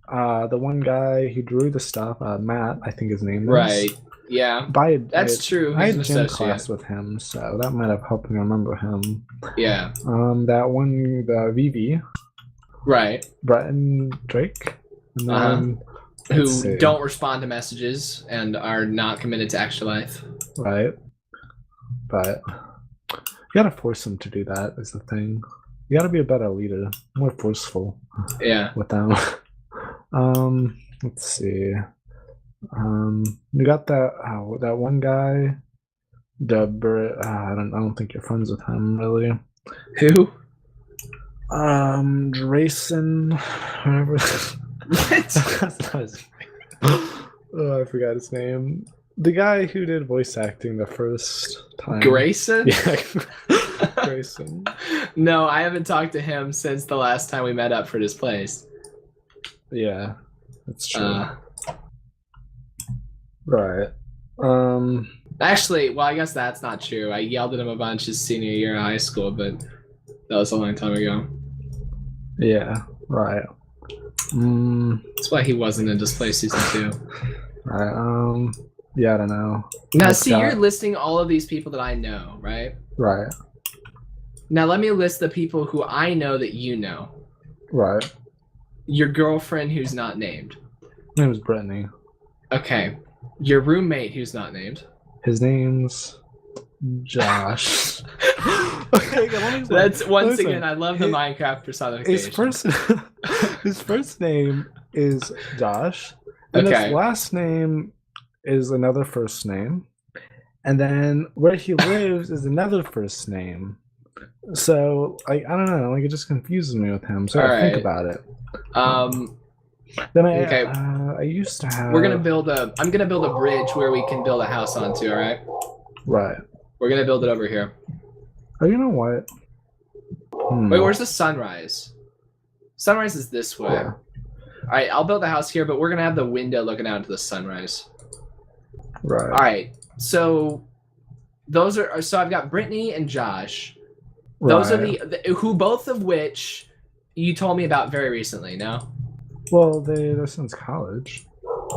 Speaker 2: The one guy who drew the stuff, Matt, I think his name is.
Speaker 1: Right. Yeah. That's true.
Speaker 2: I had gym class with him, so that might have helped me remember him.
Speaker 1: Yeah.
Speaker 2: That one, the Vivi.
Speaker 1: Right.
Speaker 2: Brett and Drake. And then Let's
Speaker 1: who
Speaker 2: see.
Speaker 1: don't respond to messages and are not committed to Extra Life.
Speaker 2: Right. But you gotta force them to do that is the thing. You gotta be a better leader, more forceful
Speaker 1: Yeah.
Speaker 2: with them. Let's see. You got that one guy, I don't think you're friends with him really.
Speaker 1: Who?
Speaker 2: Drayson, whatever.
Speaker 1: What?
Speaker 2: That's not his name. Oh, I forgot his name. The guy who did voice acting the first time.
Speaker 1: Grayson?
Speaker 2: Yeah, Grayson.
Speaker 1: No, I haven't talked to him since the last time we met up for this place.
Speaker 2: Yeah, that's true.
Speaker 1: Uh,
Speaker 2: Right.
Speaker 1: Actually, well, I guess that's not true. I yelled at him a bunch his senior year of high school, but that was a long time ago.
Speaker 2: Yeah, right.
Speaker 1: That's why he wasn't in Display Season 2.
Speaker 2: Right. Yeah, I don't know.
Speaker 1: Now, see, you're listing all of these people that I know, right?
Speaker 2: Right.
Speaker 1: Now, let me list the people who I know that you know.
Speaker 2: Right.
Speaker 1: Your girlfriend who's not named.
Speaker 2: His name is Brittany.
Speaker 1: Okay. Your roommate who's not named.
Speaker 2: His name's Josh. Okay,
Speaker 1: that's once again, I love the Minecraft personification.
Speaker 2: His first name is Josh, and his last name is another first name, and then where he lives is another first name. So I don't know, like it just confuses me with him. So I think about it. Then I used to have.
Speaker 1: I'm gonna build a bridge where we can build a house onto. All right.
Speaker 2: Right.
Speaker 1: We're gonna build it over here.
Speaker 2: Oh, you know what?
Speaker 1: Wait, where's the sunrise? Sunrise is this way.
Speaker 2: Yeah.
Speaker 1: All right, I'll build the house here, but we're gonna have the window looking out into the sunrise.
Speaker 2: Right.
Speaker 1: All right. So those are. So I've got Brittany and Josh. Those are the who both of which you told me about very recently. No.
Speaker 2: Well, they're since college.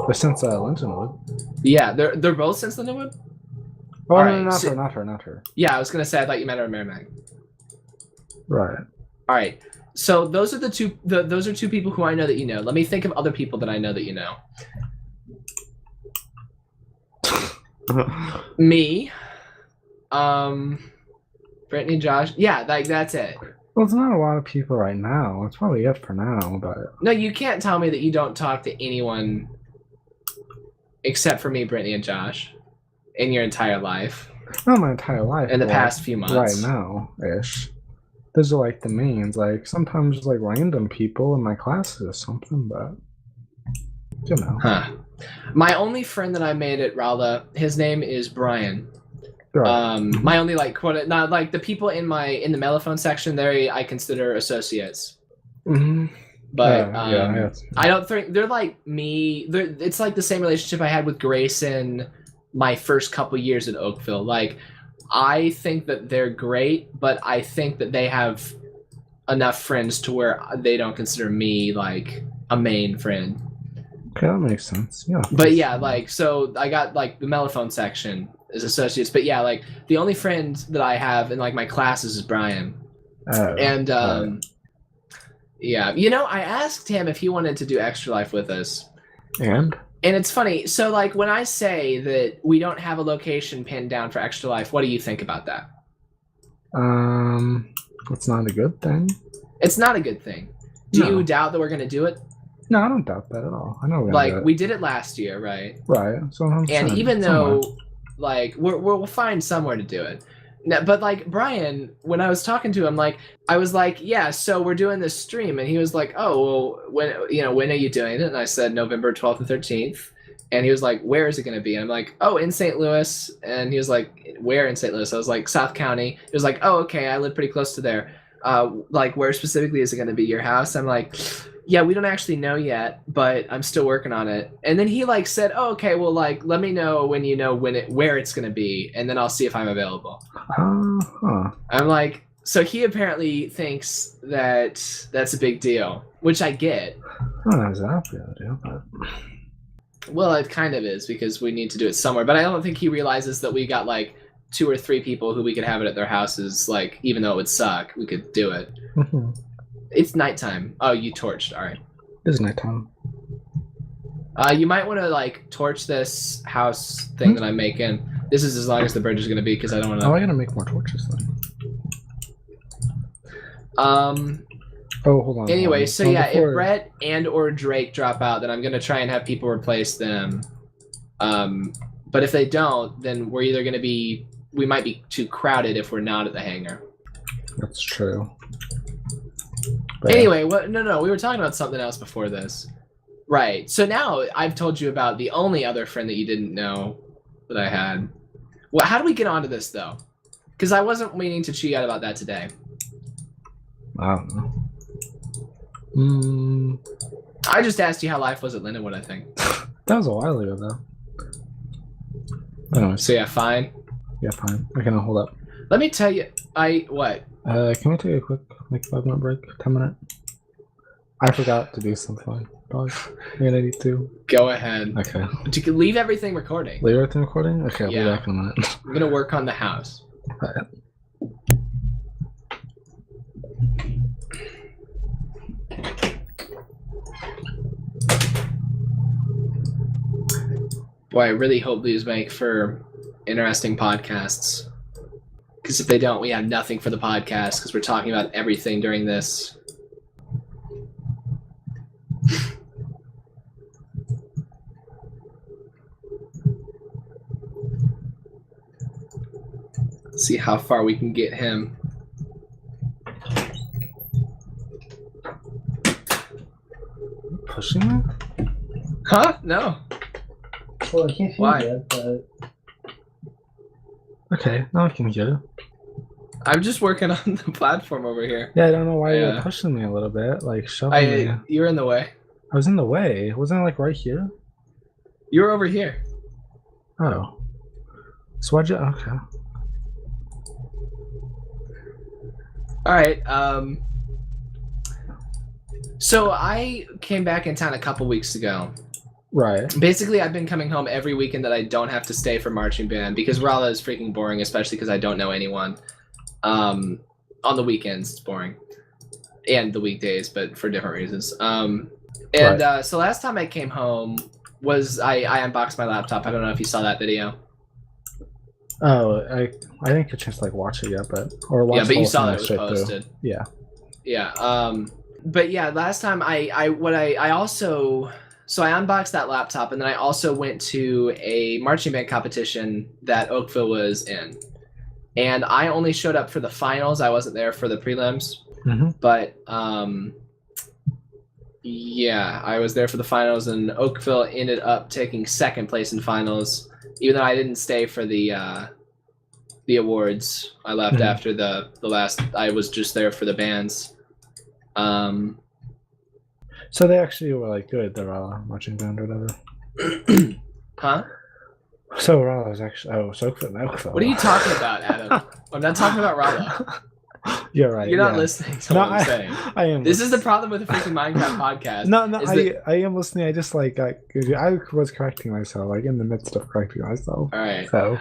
Speaker 2: They're since Lintonwood.
Speaker 1: Yeah, they're both since Lintonwood.
Speaker 2: Oh, no, not her.
Speaker 1: Yeah, I was gonna say I thought you meant her Merrimack.
Speaker 2: Right.
Speaker 1: All right. So those are those are two people who I know that you know. Let me think of other people that I know that you know. Me, Brittany, Josh. Yeah, that's it.
Speaker 2: Well, it's not a lot of people right now. It's probably it for now, but
Speaker 1: no, you can't tell me that you don't talk to anyone except for me, Brittany, and Josh in your entire life.
Speaker 2: Not my entire life.
Speaker 1: In the past few months.
Speaker 2: Right now, ish. Those are like the mains. Like sometimes just like random people in my classes or something, but you know.
Speaker 1: Huh. My only friend that I made at Ralda, his name is Brian.
Speaker 2: Right.
Speaker 1: My only not like the people in the Mellophone section there I consider associates.
Speaker 2: Mm-hmm.
Speaker 1: But I don't think they're like me. It's like the same relationship I had with Grayson my first couple years at Oakville. Like I think that they're great, but I think that they have enough friends to where they don't consider me like a main friend.
Speaker 2: Okay, that makes sense. Yeah.
Speaker 1: But yeah, like so I got like the Mellophone section as associates, but yeah, like the only friend that I have in like my classes is Brian. And yeah, you know, I asked him if he wanted to do Extra Life with us.
Speaker 2: And
Speaker 1: it's funny. So like when I say that we don't have a location pinned down for Extra Life, what do you think about that?
Speaker 2: It's not a good thing.
Speaker 1: It's not a good thing. Do you doubt that we're going to do it?
Speaker 2: No, I don't doubt that at all. I know we're
Speaker 1: like we did it last year, right?
Speaker 2: Right. So
Speaker 1: and even though like we'll find somewhere to do it. No, but like Brian, when I was talking to him, like I was like, yeah, so we're doing this stream, and he was like, oh, well, when are you doing it? And I said November 12th and 13th, and he was like, where is it going to be? And I'm like, oh, in St. Louis, and he was like, where in St. Louis? I was like, South County. He was like, oh, okay, I live pretty close to there. Like where specifically is it going to be? Your house? I'm like, yeah, we don't actually know yet, but I'm still working on it. And then he like said, oh, okay, well, like, let me know when you know where it's going to be, and then I'll see if I'm available. I'm like, so he apparently thinks that that's a big deal, which I get.
Speaker 2: Oh, that's a big deal, but...
Speaker 1: Well, it kind of is because we need to do it somewhere, but I don't think he realizes that we got like 2 or 3 people who we could have it at their houses. Like, even though it would suck, we could do it.
Speaker 2: Mm-hmm.
Speaker 1: It's nighttime. Oh, you torched. All right.
Speaker 2: It is nighttime.
Speaker 1: You might want to like torch this house thing that I'm making. This is as long as the bridge is going to be because I don't want to.
Speaker 2: Oh, I gotta make more torches then.
Speaker 1: Oh,
Speaker 2: hold on.
Speaker 1: Anyway, so yeah, if Brett and or Drake drop out, then I'm gonna try and have people replace them. But if they don't, then we're either gonna be we might be too crowded if we're not at the hangar.
Speaker 2: That's true. But
Speaker 1: anyway, what? No, we were talking about something else before this. Right. So now I've told you about the only other friend that you didn't know that I had. Well, how do we get onto this though? Because I wasn't meaning to cheat out about that today.
Speaker 2: I don't know.
Speaker 1: I just asked you how life was at Lindenwood, I think.
Speaker 2: That was a while ago, though. Anyway.
Speaker 1: So yeah, fine.
Speaker 2: Yeah, fine. I can hold up.
Speaker 1: Let me tell you, what?
Speaker 2: Can we take a quick, like, 5-minute break? 10-minute? I forgot to do something. And I need to.
Speaker 1: Go ahead.
Speaker 2: Okay.
Speaker 1: You can leave everything recording.
Speaker 2: Leave everything recording? Okay, I'll be back in a minute.
Speaker 1: I'm gonna work on the house.
Speaker 2: Alright.
Speaker 1: Boy, I really hope these make for interesting podcasts. Because if they don't, we have nothing for the podcast because we're talking about everything during this. See how far we can get him.
Speaker 2: Pushing me?
Speaker 1: Huh? No.
Speaker 2: Well, I can't hear you, but... Okay, now I can hear you.
Speaker 1: I'm just working on the platform over here.
Speaker 2: Yeah, I don't know why you're pushing me a little bit, like shoving me.
Speaker 1: You're in the way.
Speaker 2: I was in the way. Wasn't I like right here?
Speaker 1: You were over here.
Speaker 2: Oh. So why'd you... Okay.
Speaker 1: Alright, so I came back in town a couple weeks ago.
Speaker 2: Right.
Speaker 1: Basically, I've been coming home every weekend that I don't have to stay for marching band because Raleigh is freaking boring, especially because I don't know anyone. On the weekends, it's boring. And the weekdays, but for different reasons. So last time I came home was I unboxed my laptop. I don't know if you saw that video.
Speaker 2: Oh, I didn't get a chance to like watch it yet, but
Speaker 1: yeah, but you saw that it was posted.
Speaker 2: Through. Yeah.
Speaker 1: Yeah. But yeah, last time I unboxed that laptop, and then I also went to a marching band competition that Oakville was in, and I only showed up for the finals. I wasn't there for the prelims, but yeah, I was there for the finals, and Oakville ended up taking second place in finals. Even though I didn't stay for the awards, I left after the last. I was just there for the bands.
Speaker 2: So they actually were like good. They're marching band or whatever.
Speaker 1: Huh?
Speaker 2: So Raleigh was actually so Oakville.
Speaker 1: What are you talking about, Adam? I'm not talking about Raleigh.
Speaker 2: You're right.
Speaker 1: You're not listening to what I'm saying.
Speaker 2: I am.
Speaker 1: This is the problem with the freaking Minecraft podcast.
Speaker 2: No, I am listening. I just like I was correcting myself, like in the midst of correcting myself.
Speaker 1: All right.
Speaker 2: So.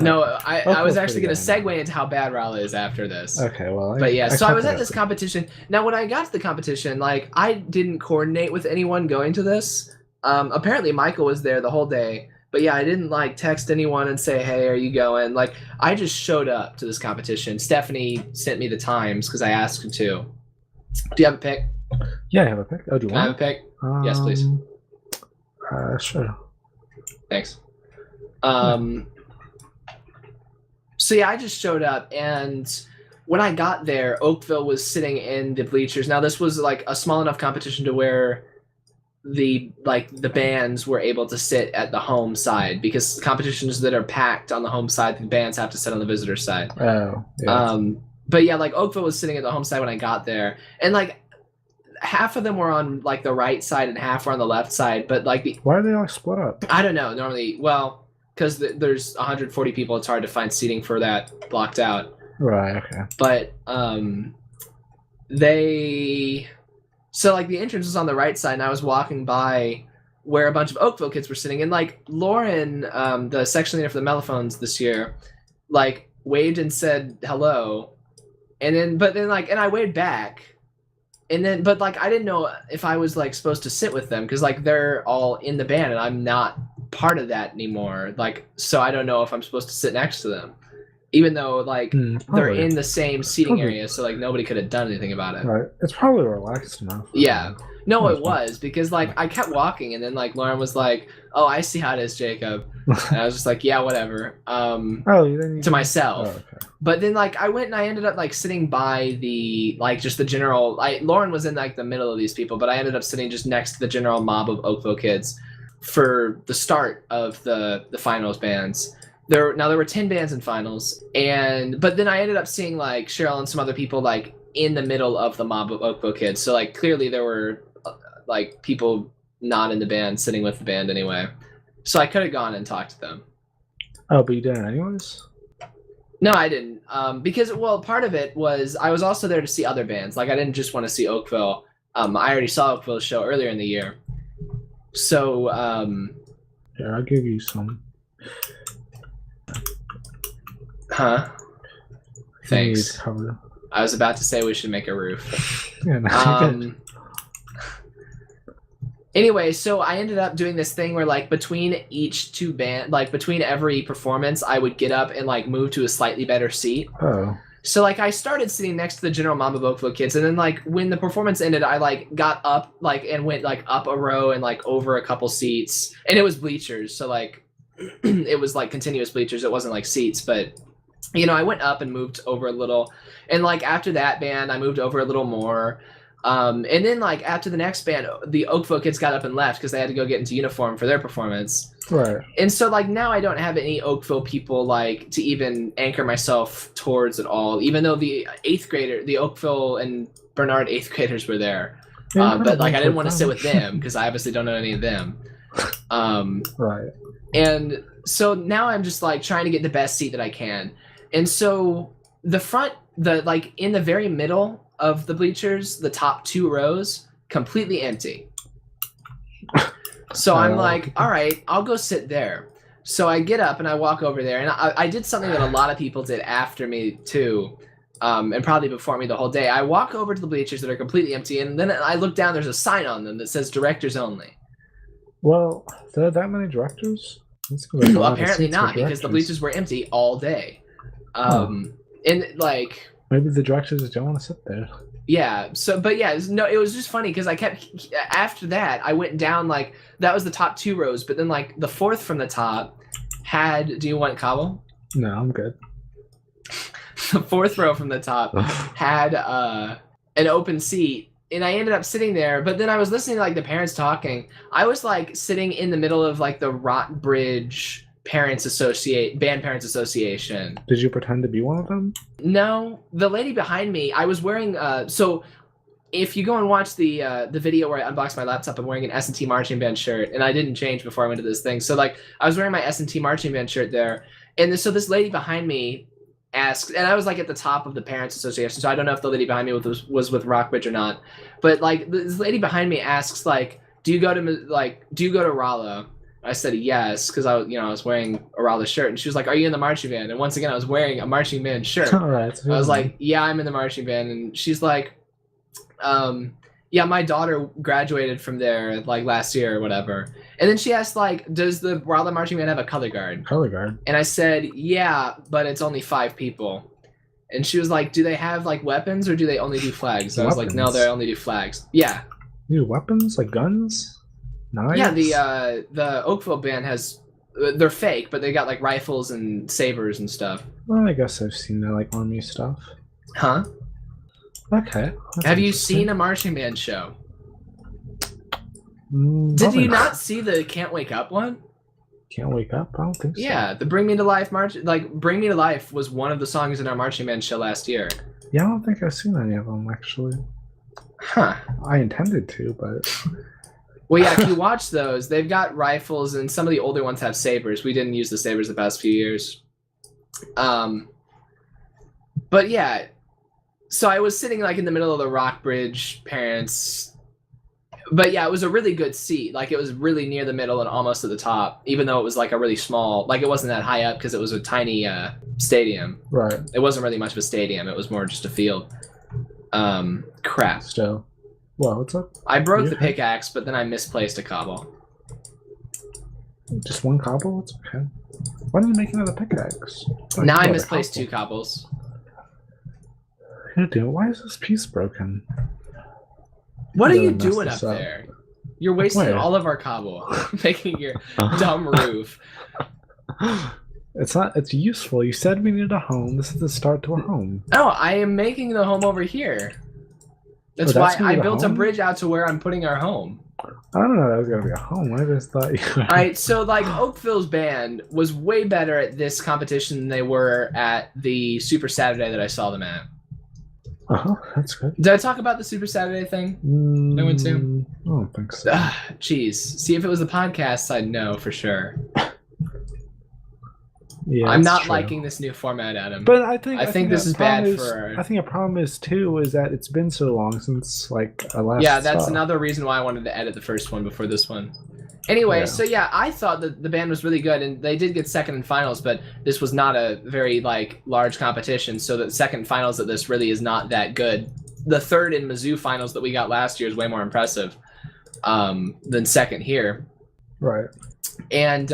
Speaker 1: No, I was actually going to segue into how bad Raleigh is after this.
Speaker 2: Okay, well.
Speaker 1: But yeah, so I was at this competition. Now, when I got to the competition, like I didn't coordinate with anyone going to this. Apparently, Michael was there the whole day. But yeah, I didn't like text anyone and say, hey, are you going? Like, I just showed up to this competition. Stephanie sent me the times because I asked her to. Do you have a pick?
Speaker 2: Yeah, I have a pick. Oh, do you
Speaker 1: Can I have a pick? Yes, please.
Speaker 2: Sure.
Speaker 1: Thanks. So yeah, I just showed up, and when I got there, Oakville was sitting in the bleachers. Now, this was like a small enough competition to where the bands were able to sit at the home side, because competitions that are packed on the home side, the bands have to sit on the visitor side.
Speaker 2: Oh, yeah.
Speaker 1: But yeah, like Oakville was sitting at the home side when I got there, and like half of them were on like the right side and half were on the left side. But like
Speaker 2: why are they all split up?
Speaker 1: I don't know. Normally, well, because there's 140 people, it's hard to find seating for that blocked out.
Speaker 2: Right. Okay.
Speaker 1: But So, like, the entrance was on the right side, and I was walking by where a bunch of Oakville kids were sitting. And, like, Lauren, the section leader for the Mellophones this year, like, waved and said hello. And then, and I waved back. And then, but like I didn't know if I was like supposed to sit with them because like they're all in the band and I'm not part of that anymore. Like, so I don't know if I'm supposed to sit next to them, even though like they're
Speaker 2: probably.
Speaker 1: in the same seating area, so like nobody could have done anything about it.
Speaker 2: Right. It's probably relaxed enough.
Speaker 1: Yeah. No,
Speaker 2: That's
Speaker 1: it was because like I kept walking and then like Lauren was like, "Oh, I see how it is, Jacob," and I was just like, "Yeah, whatever." To myself.
Speaker 2: Oh, okay.
Speaker 1: But then like I went and I ended up like sitting by the like just the general. Lauren was in like the middle of these people, but I ended up sitting just next to the general mob of Oakville kids for the start of the finals bands. There were 10 bands in finals, but then I ended up seeing like Cheryl and some other people like in the middle of the mob of Oakville kids. So like clearly there were like people not in the band sitting with the band anyway. So I could have gone and talked to them.
Speaker 2: Oh, but you didn't anyways?
Speaker 1: No, I didn't. Because well, part of it was I was also there to see other bands. Like I didn't just want to see Oakville. I already saw Oakville's show earlier in the year. So
Speaker 2: yeah, I'll give you some.
Speaker 1: Huh? Thanks.
Speaker 2: Cover.
Speaker 1: I was about to say we should make a roof.
Speaker 2: Yeah, no,
Speaker 1: Anyway, so I ended up doing this thing where like between each two band, like between every performance, I would get up and like move to a slightly better seat.
Speaker 2: Oh.
Speaker 1: So like I started sitting next to the general mob of Oakville kids, and then like when the performance ended, I like got up like and went like up a row and like over a couple seats, and it was bleachers, so like it was like continuous bleachers. It wasn't like seats, but you know I went up and moved over a little, and like after that band, I moved over a little more. And then like after the next band, the Oakville kids got up and left because they had to go get into uniform for their performance.
Speaker 2: Right.
Speaker 1: And so like now I don't have any Oakville people like to even anchor myself towards at all, even though the Oakville and Bernard 8th graders were there.
Speaker 2: Yeah,
Speaker 1: but like I didn't want to sit with them because I obviously don't know any of them.
Speaker 2: Right.
Speaker 1: And so now I'm just like trying to get the best seat that I can. And so like in the very middle of the bleachers, the top 2 rows, completely empty. So I'm like, all right, I'll go sit there. So I get up and I walk over there, and I did something that a lot of people did after me too, and probably before me the whole day. I walk over to the bleachers that are completely empty, and then I look down, there's a sign on them that says directors only.
Speaker 2: Well, there are that many directors?
Speaker 1: Well, apparently not, because the bleachers were empty all day. And like...
Speaker 2: Maybe the directors don't want to sit there.
Speaker 1: Yeah. So, but yeah, it was just funny because after that, I went down like that was the top 2 rows, but then like the 4th from the top had. Do you want Cobble?
Speaker 2: No, I'm good.
Speaker 1: The 4th row from the top had an open seat, and I ended up sitting there. But then I was listening to like the parents talking. I was like sitting in the middle of like the Rockbridge Band Parents Association.
Speaker 2: Did you pretend to be one of them?
Speaker 1: No, the lady behind me, I was wearing so if you go and watch the video where I unboxed my laptop, I'm wearing an S&T marching band shirt, and I didn't change before I went to this thing. So like I was wearing my S&T marching band shirt there, and so this lady behind me asked, and I was like at the top of the Parents Association, so I don't know if the lady behind me was with Rockbridge or not, but like this lady behind me asks like, do you go to Rollo? I said yes, because I was wearing a Raleigh shirt, and she was like, "Are you in the marching band?" And once again, I was wearing a marching band shirt.
Speaker 2: All right,
Speaker 1: I was like, "Yeah, I'm in the marching band," and she's like, "Yeah, my daughter graduated from there like last year or whatever." And then she asked like, "Does the Raleigh marching band have a color guard?"
Speaker 2: Color guard.
Speaker 1: And I said, "Yeah, but it's only 5 people." And she was like, "Do they have like weapons or do they only do flags?" I was like, "No, they only do flags." Yeah.
Speaker 2: You weapons like guns? Knives?
Speaker 1: Yeah, the Oakville band has, they're fake, but they got like rifles and sabers and stuff.
Speaker 2: Well, I guess I've seen their like army stuff.
Speaker 1: Huh?
Speaker 2: Okay.
Speaker 1: Have you seen a marching band show? Did
Speaker 2: Probably
Speaker 1: you not see the Can't Wake Up one?
Speaker 2: Can't Wake Up? I don't think so.
Speaker 1: Yeah, the Bring Me to Life march, like Bring Me to Life was one of the songs in our marching band show last year.
Speaker 2: Yeah, I don't think I've seen any of them actually.
Speaker 1: Huh.
Speaker 2: I intended to, but...
Speaker 1: Well, yeah, if you watch those, they've got rifles, and some of the older ones have sabers. We didn't use the sabers the past few years. But yeah, so I was sitting like in the middle of the Rockbridge Parents. But yeah, it was a really good seat. Like it was really near the middle and almost at the top, even though it was like a really small, like it wasn't that high up because it was a tiny stadium.
Speaker 2: Right.
Speaker 1: It wasn't really much of a stadium. It was more just a field. Crap.
Speaker 2: Still. Well, what's up?
Speaker 1: I broke
Speaker 2: You
Speaker 1: the
Speaker 2: okay?
Speaker 1: pickaxe, but then I misplaced a cobble.
Speaker 2: Just one cobble? It's okay. Why didn't you make another pickaxe?
Speaker 1: Now I misplaced 2 cobbles.
Speaker 2: Dude, why is this piece broken?
Speaker 1: What are
Speaker 2: Really
Speaker 1: you
Speaker 2: messed
Speaker 1: doing up
Speaker 2: this up.
Speaker 1: there? You're wasting
Speaker 2: Where?
Speaker 1: all of our cobble, making your dumb roof.
Speaker 2: It's not. It's useful. You said we needed a home. This is the start to a home.
Speaker 1: No, I am making the home over here. That's
Speaker 2: that's
Speaker 1: why I
Speaker 2: the
Speaker 1: built a
Speaker 2: home?
Speaker 1: bridge out to where I'm putting our home.
Speaker 2: I don't know that was gonna be a home. I just thought you.
Speaker 1: Alright, so like Oakville's band was way better at this competition than they were at the Super Saturday that I saw them at.
Speaker 2: That's good.
Speaker 1: Did I talk about the Super Saturday thing? I went to?
Speaker 2: I don't think so.
Speaker 1: Jeez. See, if it was the podcast, I'd know for sure.
Speaker 2: Yeah,
Speaker 1: I'm
Speaker 2: that's
Speaker 1: not
Speaker 2: true.
Speaker 1: liking this new format, Adam.
Speaker 2: But I think
Speaker 1: this is bad
Speaker 2: for. I think a problem is too is that it's been so long since like I last.
Speaker 1: Yeah, that's
Speaker 2: saw.
Speaker 1: another reason why I wanted to edit the first one before this one. Anyway,
Speaker 2: Yeah.
Speaker 1: so yeah, I thought that the band was really good, and they did get second in finals, but this was not a very like large competition, so that second finals at this really is not that good. The third in Mizzou finals that we got last year is way more impressive than second here.
Speaker 2: Right.
Speaker 1: And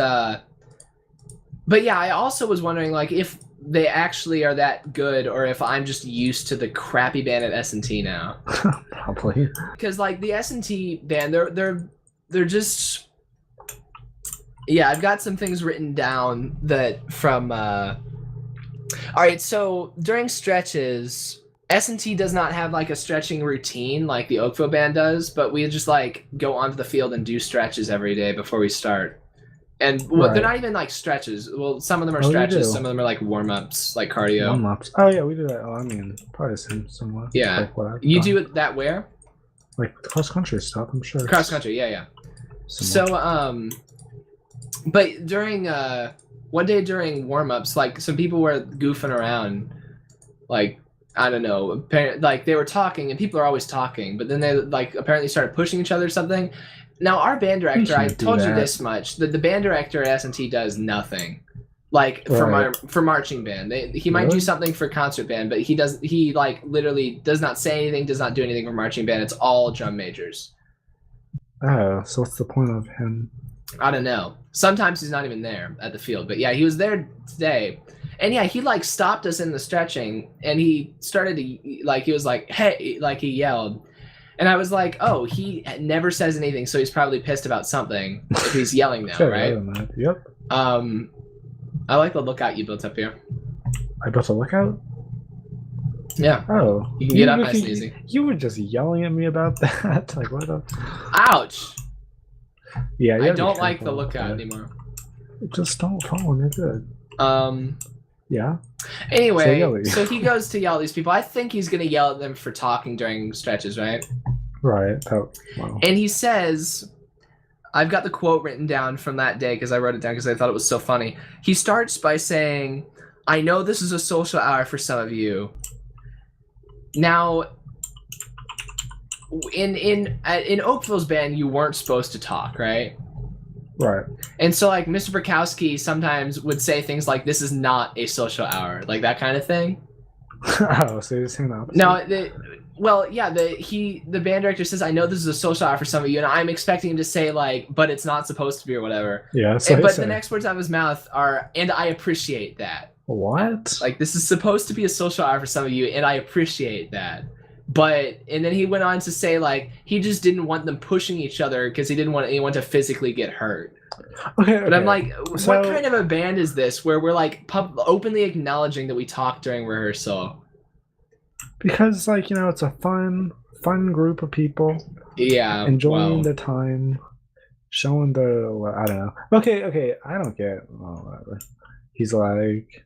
Speaker 1: but yeah, I also was wondering like if they actually are that good, or if I'm just used to the crappy band at S&T now.
Speaker 2: Probably.
Speaker 1: Because like the S&T band, they're just. Yeah, I've got some things written down that from. All right, so during stretches, S&T does not have like a stretching routine like the Oakville band does, but we just like go onto the field and do stretches every day before we start. And well, they're not even like stretches. Well, some of them are stretches, some of them are like warm-ups, like cardio.
Speaker 2: Warm-ups. Oh yeah, we do that. Oh, I mean, probably the same somewhat.
Speaker 1: Yeah.
Speaker 2: Like what I've
Speaker 1: You
Speaker 2: done.
Speaker 1: do it that where?
Speaker 2: Like cross-country stuff, I'm sure.
Speaker 1: Cross-country, yeah.
Speaker 2: Similar.
Speaker 1: So, but during, one day during warm-ups, like, some people were goofing around, like, I don't know, like, they were talking, and people are always talking, but then they, like, apparently started pushing each other or something. Now, our band director, I told you this much, that the band director at S&T does nothing. Like, for marching band. He might do something for concert band, but he, like, literally does not say anything, does not do anything for marching band. It's all drum majors.
Speaker 2: Oh, so what's the point of him?
Speaker 1: I don't know. Sometimes he's not even there at the field. But yeah, he was there today. And yeah, he like stopped us in the stretching and he started to like, he was like, hey, like he yelled. And I was like, oh, he never says anything. So he's probably pissed about something if he's yelling now, right?
Speaker 2: Yep.
Speaker 1: I like the lookout you built up here.
Speaker 2: I built a lookout?
Speaker 1: Yeah.
Speaker 2: Oh.
Speaker 1: You can get up nice and easy.
Speaker 2: You were just yelling at me about that. Like, what the?
Speaker 1: Ouch.
Speaker 2: Yeah,
Speaker 1: I don't like the lookout anymore.
Speaker 2: Just don't fall when you're good. Yeah.
Speaker 1: Anyway, so he goes to yell at these people. I think he's going to yell at them for talking during stretches, right?
Speaker 2: Right. Oh, wow.
Speaker 1: And he says, I've got the quote written down from that day because I wrote it down because I thought it was so funny. He starts by saying, I know this is a social hour for some of you. Now, in Oakville's band, you weren't supposed to talk, right?
Speaker 2: Right.
Speaker 1: And so, like, Mr. Bukowski sometimes would say things like, this is not a social hour, like that kind of thing.
Speaker 2: Oh, so you're saying that?
Speaker 1: No, the band director says, I know this is a social hour for some of you, and I'm expecting him to say, like, but it's not supposed to be or whatever.
Speaker 2: Yeah, so
Speaker 1: but the next words out of his mouth are, and I appreciate that.
Speaker 2: What?
Speaker 1: Like, this is supposed to be a social hour for some of you, and I appreciate that. But, and then he went on to say, like, he just didn't want them pushing each other because he didn't want anyone to physically get hurt.
Speaker 2: Okay.
Speaker 1: But I'm like, what kind of a band is this where we're, like, openly acknowledging that we talk during rehearsal?
Speaker 2: Because, like, you know, it's a fun group of people.
Speaker 1: Yeah.
Speaker 2: Enjoying the time. Showing I don't know. Okay, I don't get whatever. He's like,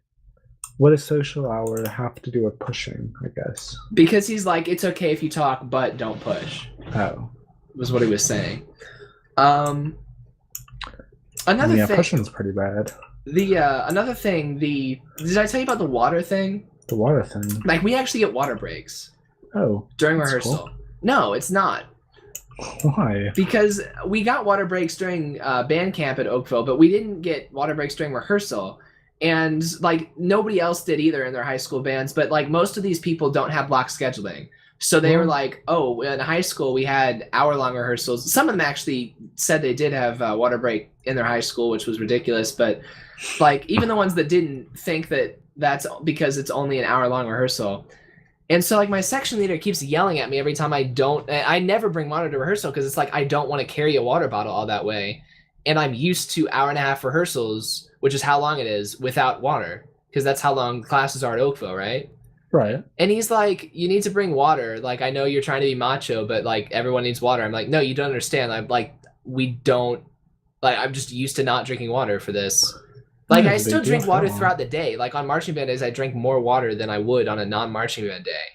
Speaker 2: what does social hour have to do with pushing, I guess? Because
Speaker 1: he's like, it's okay if you talk, but don't push.
Speaker 2: Oh.
Speaker 1: Was what he was saying. Another thing.
Speaker 2: Pushing's pretty bad.
Speaker 1: Another thing, did I tell you about the water thing?
Speaker 2: The water thing?
Speaker 1: Like, we actually get water breaks.
Speaker 2: Oh.
Speaker 1: During rehearsal. Cool. No, it's not.
Speaker 2: Why?
Speaker 1: Because we got water breaks during band camp at Oakville, but we didn't get water breaks during rehearsal. And, like, nobody else did either in their high school bands, but, like, most of these people don't have block scheduling. So they were
Speaker 2: Well,
Speaker 1: like, oh, in high school we had hour-long rehearsals. Some of them actually said they did have water break in their high school, which was ridiculous. But like even the ones that didn't think that that's because it's only an hour-long rehearsal. And so like my section leader keeps yelling at me every time I never bring water to rehearsal because it's like I don't want to carry a water bottle all that way. And I'm used to hour-and-a-half rehearsals, which is how long it is, without water. Because that's how long classes are at Oakville, right?
Speaker 2: right.
Speaker 1: And he's like, you need to bring water. Like, I know you're trying to be macho, but like everyone needs water. I'm like, no, you don't understand. I'm like, we don't, like, I'm just used to not drinking water for this. Like, I still drink water throughout the day. Like on marching band days, I drink more water than I would on a non-marching band day.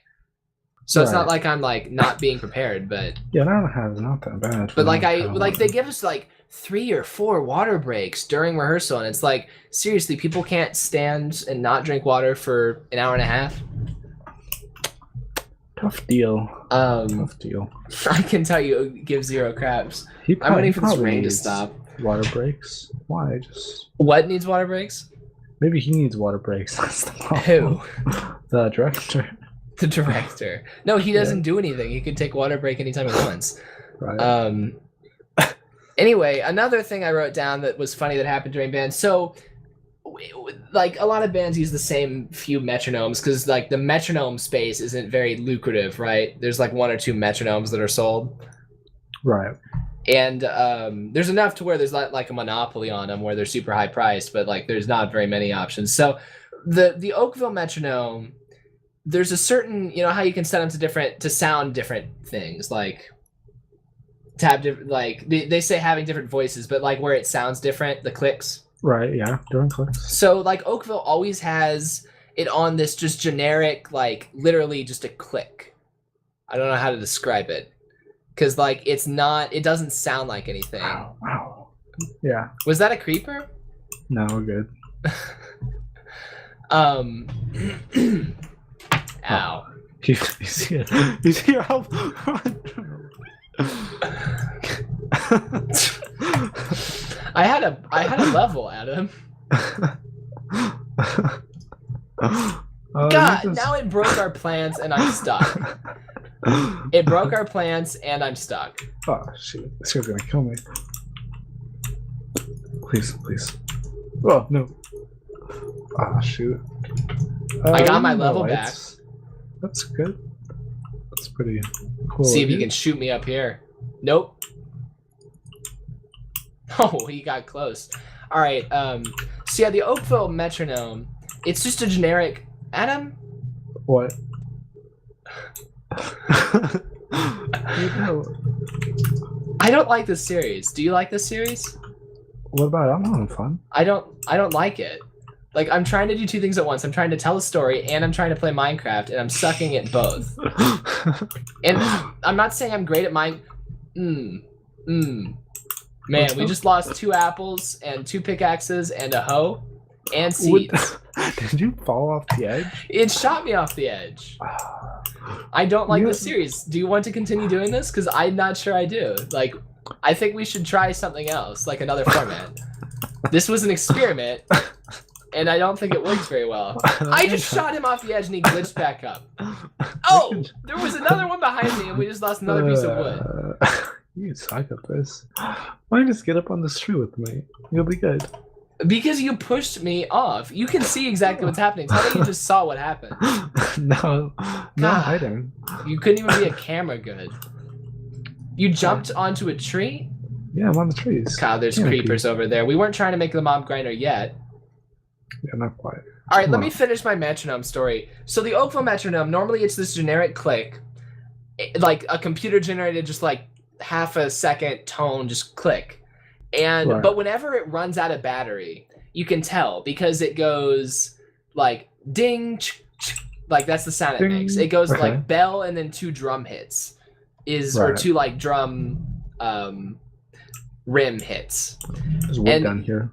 Speaker 1: So it's not like I'm like not being prepared, but
Speaker 2: yeah, not that bad.
Speaker 1: But like they give us like 3 or 4 water breaks during rehearsal, and it's like seriously, people can't stand and not drink water for an hour and a half.
Speaker 2: Tough deal. Tough deal.
Speaker 1: I can tell you, give zero craps. I'm waiting for this rain to stop.
Speaker 2: Water breaks? Why? Just
Speaker 1: what needs water breaks?
Speaker 2: maybe he needs water breaks. That's the problem.
Speaker 1: Who?
Speaker 2: The director.
Speaker 1: The director. No, he doesn't do anything. He could take water break anytime he wants.
Speaker 2: Right.
Speaker 1: Anyway, another thing I wrote down that was funny that happened during band. So, like a lot of bands use the same few metronomes because like the metronome space isn't very lucrative, right? There's like 1 or 2 metronomes that are sold.
Speaker 2: Right.
Speaker 1: And there's enough to where there's not like a monopoly on them where they're super high priced, but like there's not very many options. So the Oakville metronome, there's a certain, you know, how you can set them to sound different things, like to have different, like they say having different voices, but like where it sounds different, the clicks.
Speaker 2: Right, yeah, doing clicks.
Speaker 1: So like Oakville always has it on this just generic, like literally just a click. I don't know how to describe it. Because like it doesn't sound like anything.
Speaker 2: Wow. Yeah.
Speaker 1: Was that a creeper?
Speaker 2: No, we're good.
Speaker 1: Ow.
Speaker 2: He's here. He's here. Help.
Speaker 1: I had a level, Adam. God, now it broke our plans and I'm stuck. It broke our plans and I'm stuck.
Speaker 2: Oh shoot, this guy's gonna kill me. Please, please. Oh no. Ah shoot.
Speaker 1: I got my level back.
Speaker 2: That's good. That's pretty cool.
Speaker 1: See if you can shoot me up here. Nope. Oh, he got close. All right. So yeah, the Oakville metronome. It's just a generic. Adam.
Speaker 2: What?
Speaker 1: I don't like this series. Do you like this series?
Speaker 2: What about it? I'm having fun.
Speaker 1: I don't like it. Like I'm trying to do 2 things at once. I'm trying to tell a story and I'm trying to play Minecraft and I'm sucking at both. And I'm not saying I'm great at Man, we just lost 2 apples and 2 pickaxes and a hoe and seeds.
Speaker 2: Did you fall off the edge?
Speaker 1: It shot me off the edge. I don't like this series. Do you want to continue doing this? Because I'm not sure I do. Like, I think we should try something else, like another format. This was an experiment, and I don't think it works very well. I just shot him off the edge and he glitched back up. Oh, there was another one behind me and we just lost another piece of wood.
Speaker 2: You suck at this. Why don't you just get up on this tree with me? You'll be good.
Speaker 1: Because you pushed me off. You can see exactly what's happening. Tell me you just saw what happened.
Speaker 2: No hiding.
Speaker 1: You couldn't even be a camera good. You jumped onto a tree?
Speaker 2: Yeah, I'm on the trees.
Speaker 1: God, there's creepers over there. We weren't trying to make the mob grinder yet.
Speaker 2: Yeah, not quite.
Speaker 1: All right, let me finish my metronome story. So the Oakville metronome, normally it's this generic click, like a computer generated just like half a second tone, just click. And but whenever it runs out of battery, you can tell because it goes like ding, like that's the sound it makes. It goes like bell and then 2 drum hits, or 2 like drum rim hits.
Speaker 2: There's wood down here.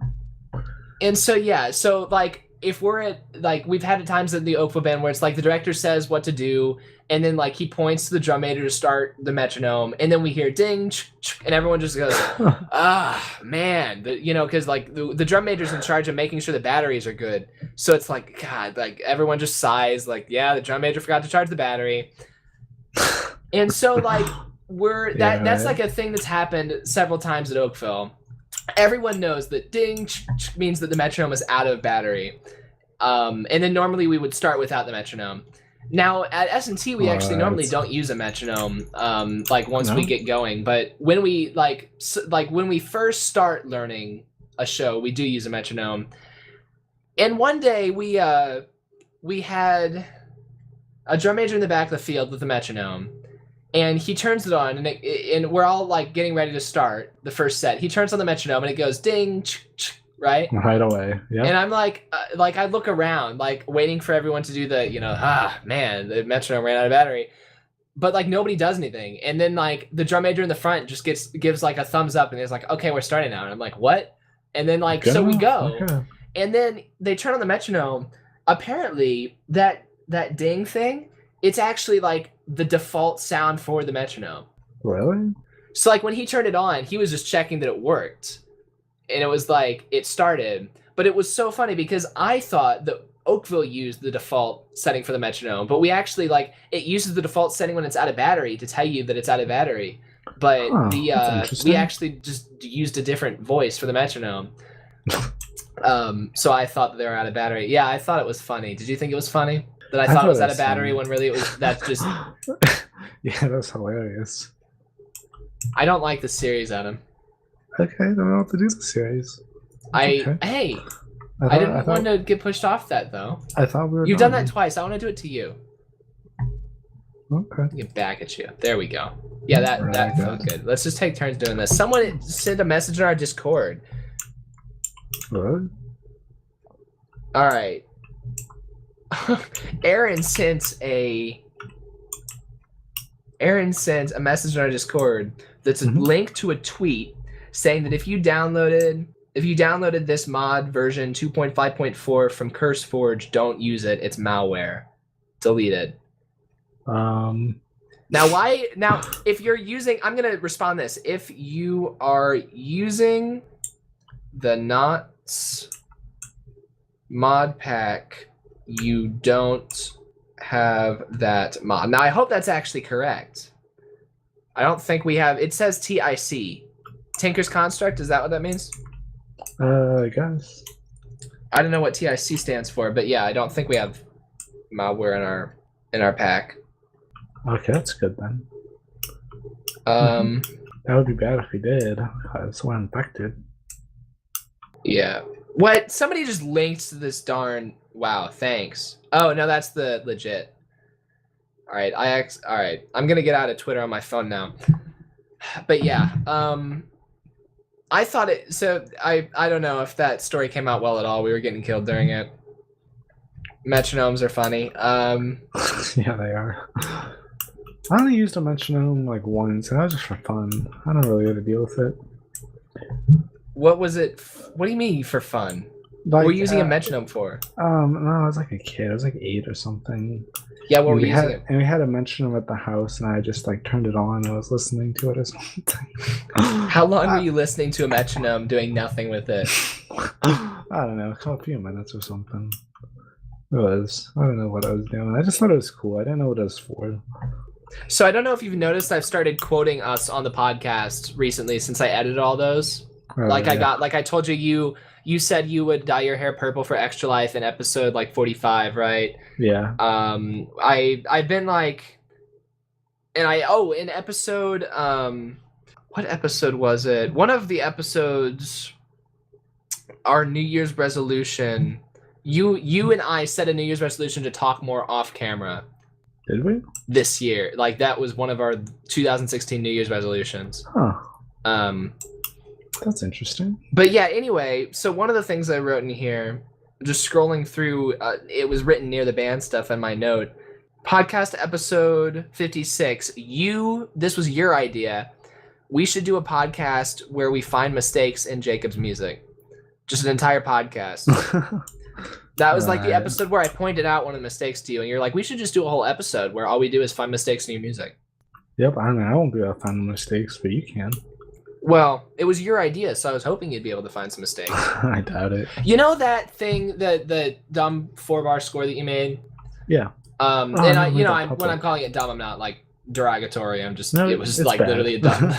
Speaker 1: And so yeah, so like if we're at like we've had times in the Oakville band where it's like the director says what to do, and then like he points to the drum major to start the metronome, and then we hear ding, and everyone just goes, ah man, because like the drum major's in charge of making sure the batteries are good. So it's like God, like everyone just sighs, like yeah, the drum major forgot to charge the battery. And so like that's
Speaker 2: right.
Speaker 1: like a thing that's happened several times at Oakville. Everyone knows that ding means that the metronome is out of battery. And then normally we would start without the metronome. Now at S&T we actually normally don't use a metronome like once we get going, but when we like when we first start learning a show, we do use a metronome. And one day we had a drum major in the back of the field with the metronome, and he turns it on, and we're all like getting ready to start the first set. He turns on the metronome and it goes ding, right?
Speaker 2: Right away. Yeah.
Speaker 1: And I'm like I look around, like waiting for everyone to do the, man, the metronome ran out of battery, but like nobody does anything. And then like the drum major in the front just gives like a thumbs up, and it's like, okay, we're starting now. And I'm like, what? And then like so we go, and then they turn on the metronome. Apparently that ding thing, it's actually like the default sound for the metronome.
Speaker 2: Really?
Speaker 1: So like when he turned it on, he was just checking that it worked. And it was like, it started. But it was so funny because I thought that Oakville used the default setting for the metronome, but we actually like, it uses the default setting when it's out of battery to tell you that it's out of battery. But we actually just used a different voice for the metronome. So I thought that they were out of battery. Yeah, I thought it was funny. Did you think it was funny? That I thought it was out of battery when really it was, that's just...
Speaker 2: Yeah, that's hilarious.
Speaker 1: I don't like the series, Adam.
Speaker 2: Okay, then we'll have to do the series.
Speaker 1: I didn't want to get pushed off that, though.
Speaker 2: I thought we were
Speaker 1: You've done that twice. I want to do it to you.
Speaker 2: Okay.
Speaker 1: Get back at you. There we go. Yeah, that felt good. Let's just take turns doing this. Someone sent a message in our Discord.
Speaker 2: What?
Speaker 1: All right. Aaron sent a message on our Discord that's a link to a tweet saying that if you downloaded this mod version 2.5.4 from CurseForge, don't use it. It's malware. Delete it. Now if you're using, I'm gonna respond this. If you are using the NOTS mod pack, you don't have that mod. Now I hope that's actually correct. I don't think we have. It says TIC, Tinker's Construct. Is that what that means?
Speaker 2: I guess.
Speaker 1: I don't know what TIC stands for, but yeah, I don't think we have malware in our pack.
Speaker 2: Okay, that's good then. That would be bad if we did, because we're infected.
Speaker 1: Yeah. What? Somebody just linked to this darn. Wow. Thanks. Oh no, that's the legit. All right. All right. I'm gonna get out of Twitter on my phone now. But yeah. I thought it. So I don't know if that story came out well at all. We were getting killed during it. Metronomes are funny.
Speaker 2: Yeah, they are. I only used a metronome like once, and that was just for fun. I don't really have to deal with it.
Speaker 1: What was it? What do you mean for fun? Like, what were you using a metronome for?
Speaker 2: No, I was like a kid. I was like 8 or something.
Speaker 1: Yeah, what were you using it?
Speaker 2: And we had a metronome at the house, and I just like turned it on and I was listening to it or something.
Speaker 1: How long were you listening to a metronome doing nothing with it?
Speaker 2: I don't know, a few minutes or something. It was. I don't know what I was doing. I just thought it was cool. I didn't know what it was for.
Speaker 1: So I don't know if you've noticed, I've started quoting us on the podcast recently since I edited all those. I told you, you said you would dye your hair purple for Extra Life in episode like 45, right?
Speaker 2: Yeah.
Speaker 1: I've been like, and in episode, what episode was it? One of the episodes, our New Year's resolution, you and I set a New Year's resolution to talk more off camera.
Speaker 2: Did we?
Speaker 1: This year. Like that was one of our 2016 New Year's resolutions.
Speaker 2: Huh. That's interesting.
Speaker 1: But yeah, anyway, so one of the things I wrote in here, just scrolling through, it was written near the band stuff in my note. Podcast episode 56, this was your idea. We should do a podcast where we find mistakes in Jacob's music. Just an entire podcast. That was like the episode where I pointed out one of the mistakes to you, and you're like, we should just do a whole episode where all we do is find mistakes in your music.
Speaker 2: Yep, I mean, I won't be able to find mistakes, but you can.
Speaker 1: Well, it was your idea, so I was hoping you'd be able to find some mistakes.
Speaker 2: I doubt it.
Speaker 1: You know that thing, the dumb 4-bar score that you made?
Speaker 2: Yeah.
Speaker 1: When I'm calling it dumb, I'm not like derogatory. I'm just
Speaker 2: No,
Speaker 1: it was
Speaker 2: it's
Speaker 1: like
Speaker 2: bad.
Speaker 1: literally a dumb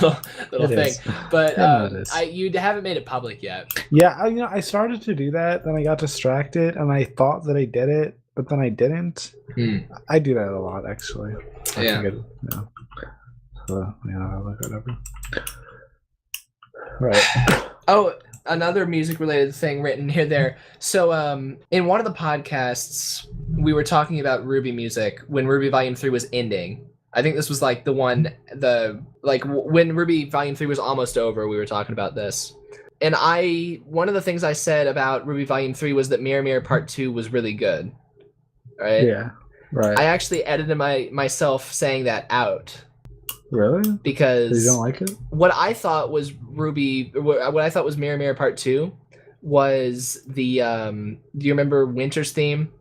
Speaker 1: little
Speaker 2: It
Speaker 1: thing.
Speaker 2: is.
Speaker 1: But
Speaker 2: I know it is.
Speaker 1: you haven't made it public yet.
Speaker 2: Yeah, I started to do that, then I got distracted, and I thought that I did it, but then I didn't. I do that a lot, actually.
Speaker 1: Yeah.
Speaker 2: So, whatever. Right.
Speaker 1: Oh, another music-related thing written here there. So, in one of the podcasts, we were talking about Ruby music when Ruby Volume 3 was ending. I think this was like when Ruby Volume 3 was almost over, we were talking about this. And one of the things I said about Ruby Volume 3 was that Mirror Mirror Part 2 was really good. Right?
Speaker 2: Yeah. Right.
Speaker 1: I actually edited myself saying that out.
Speaker 2: Really?
Speaker 1: Because
Speaker 2: you don't like it?
Speaker 1: What I thought was what I thought was Mirror Mirror Part 2 was the do you remember Winter's theme?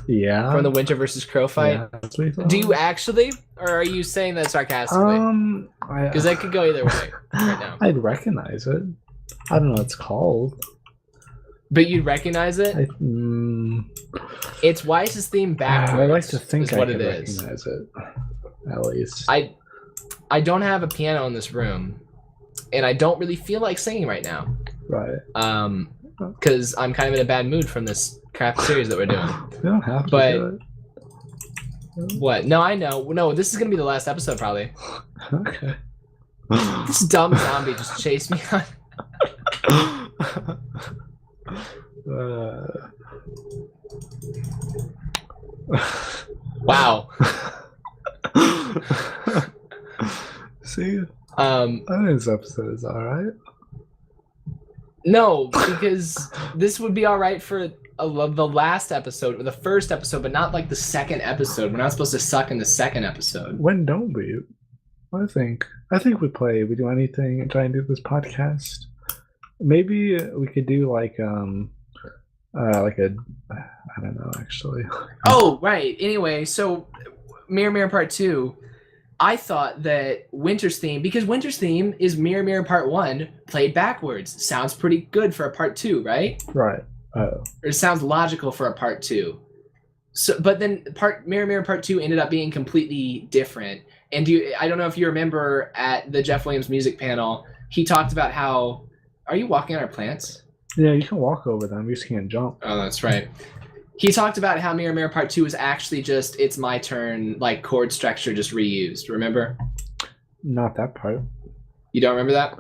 Speaker 2: Yeah.
Speaker 1: From the Winter versus Crow fight?
Speaker 2: Yeah,
Speaker 1: do you actually? Or are you saying that sarcastically? Because that could go either way right now.
Speaker 2: I'd recognize it. I don't know what it's called.
Speaker 1: But you'd recognize it? It's Weiss's theme backwards.
Speaker 2: I like to think
Speaker 1: I
Speaker 2: could recognize it. At least.
Speaker 1: I don't have a piano in this room, and I don't really feel like singing right now.
Speaker 2: Right.
Speaker 1: Because I'm kind of in a bad mood from this crap series that we're doing.
Speaker 2: You don't have to do it.
Speaker 1: What? No, I know. No, this is gonna be the last episode probably.
Speaker 2: Okay.
Speaker 1: This dumb zombie just chased me on. Wow.
Speaker 2: See, I think this episode is all right.
Speaker 1: No, because this would be all right for the last episode or the first episode, but not like the second episode. We're not supposed to suck in the second episode.
Speaker 2: When don't we? I think we play. We do anything and try and do this podcast. Maybe we could do like a I don't know actually.
Speaker 1: Oh right. Anyway, so Mirror Mirror Part 2. I thought that Winter's theme, because Winter's theme is Mirror Mirror Part 1 played backwards. Sounds pretty good for a Part 2, right?
Speaker 2: Right.
Speaker 1: Or it sounds logical for a Part 2. So, but then Mirror Mirror Part 2 ended up being completely different. And I don't know if you remember at the Jeff Williams music panel, he talked about how... Are you walking on our plants?
Speaker 2: Yeah, you can walk over them. You just can't jump.
Speaker 1: Oh, that's right. He talked about how Mirror Mirror Part 2 is actually just It's My Turn, like chord structure just reused. Remember?
Speaker 2: Not that part.
Speaker 1: You don't remember that?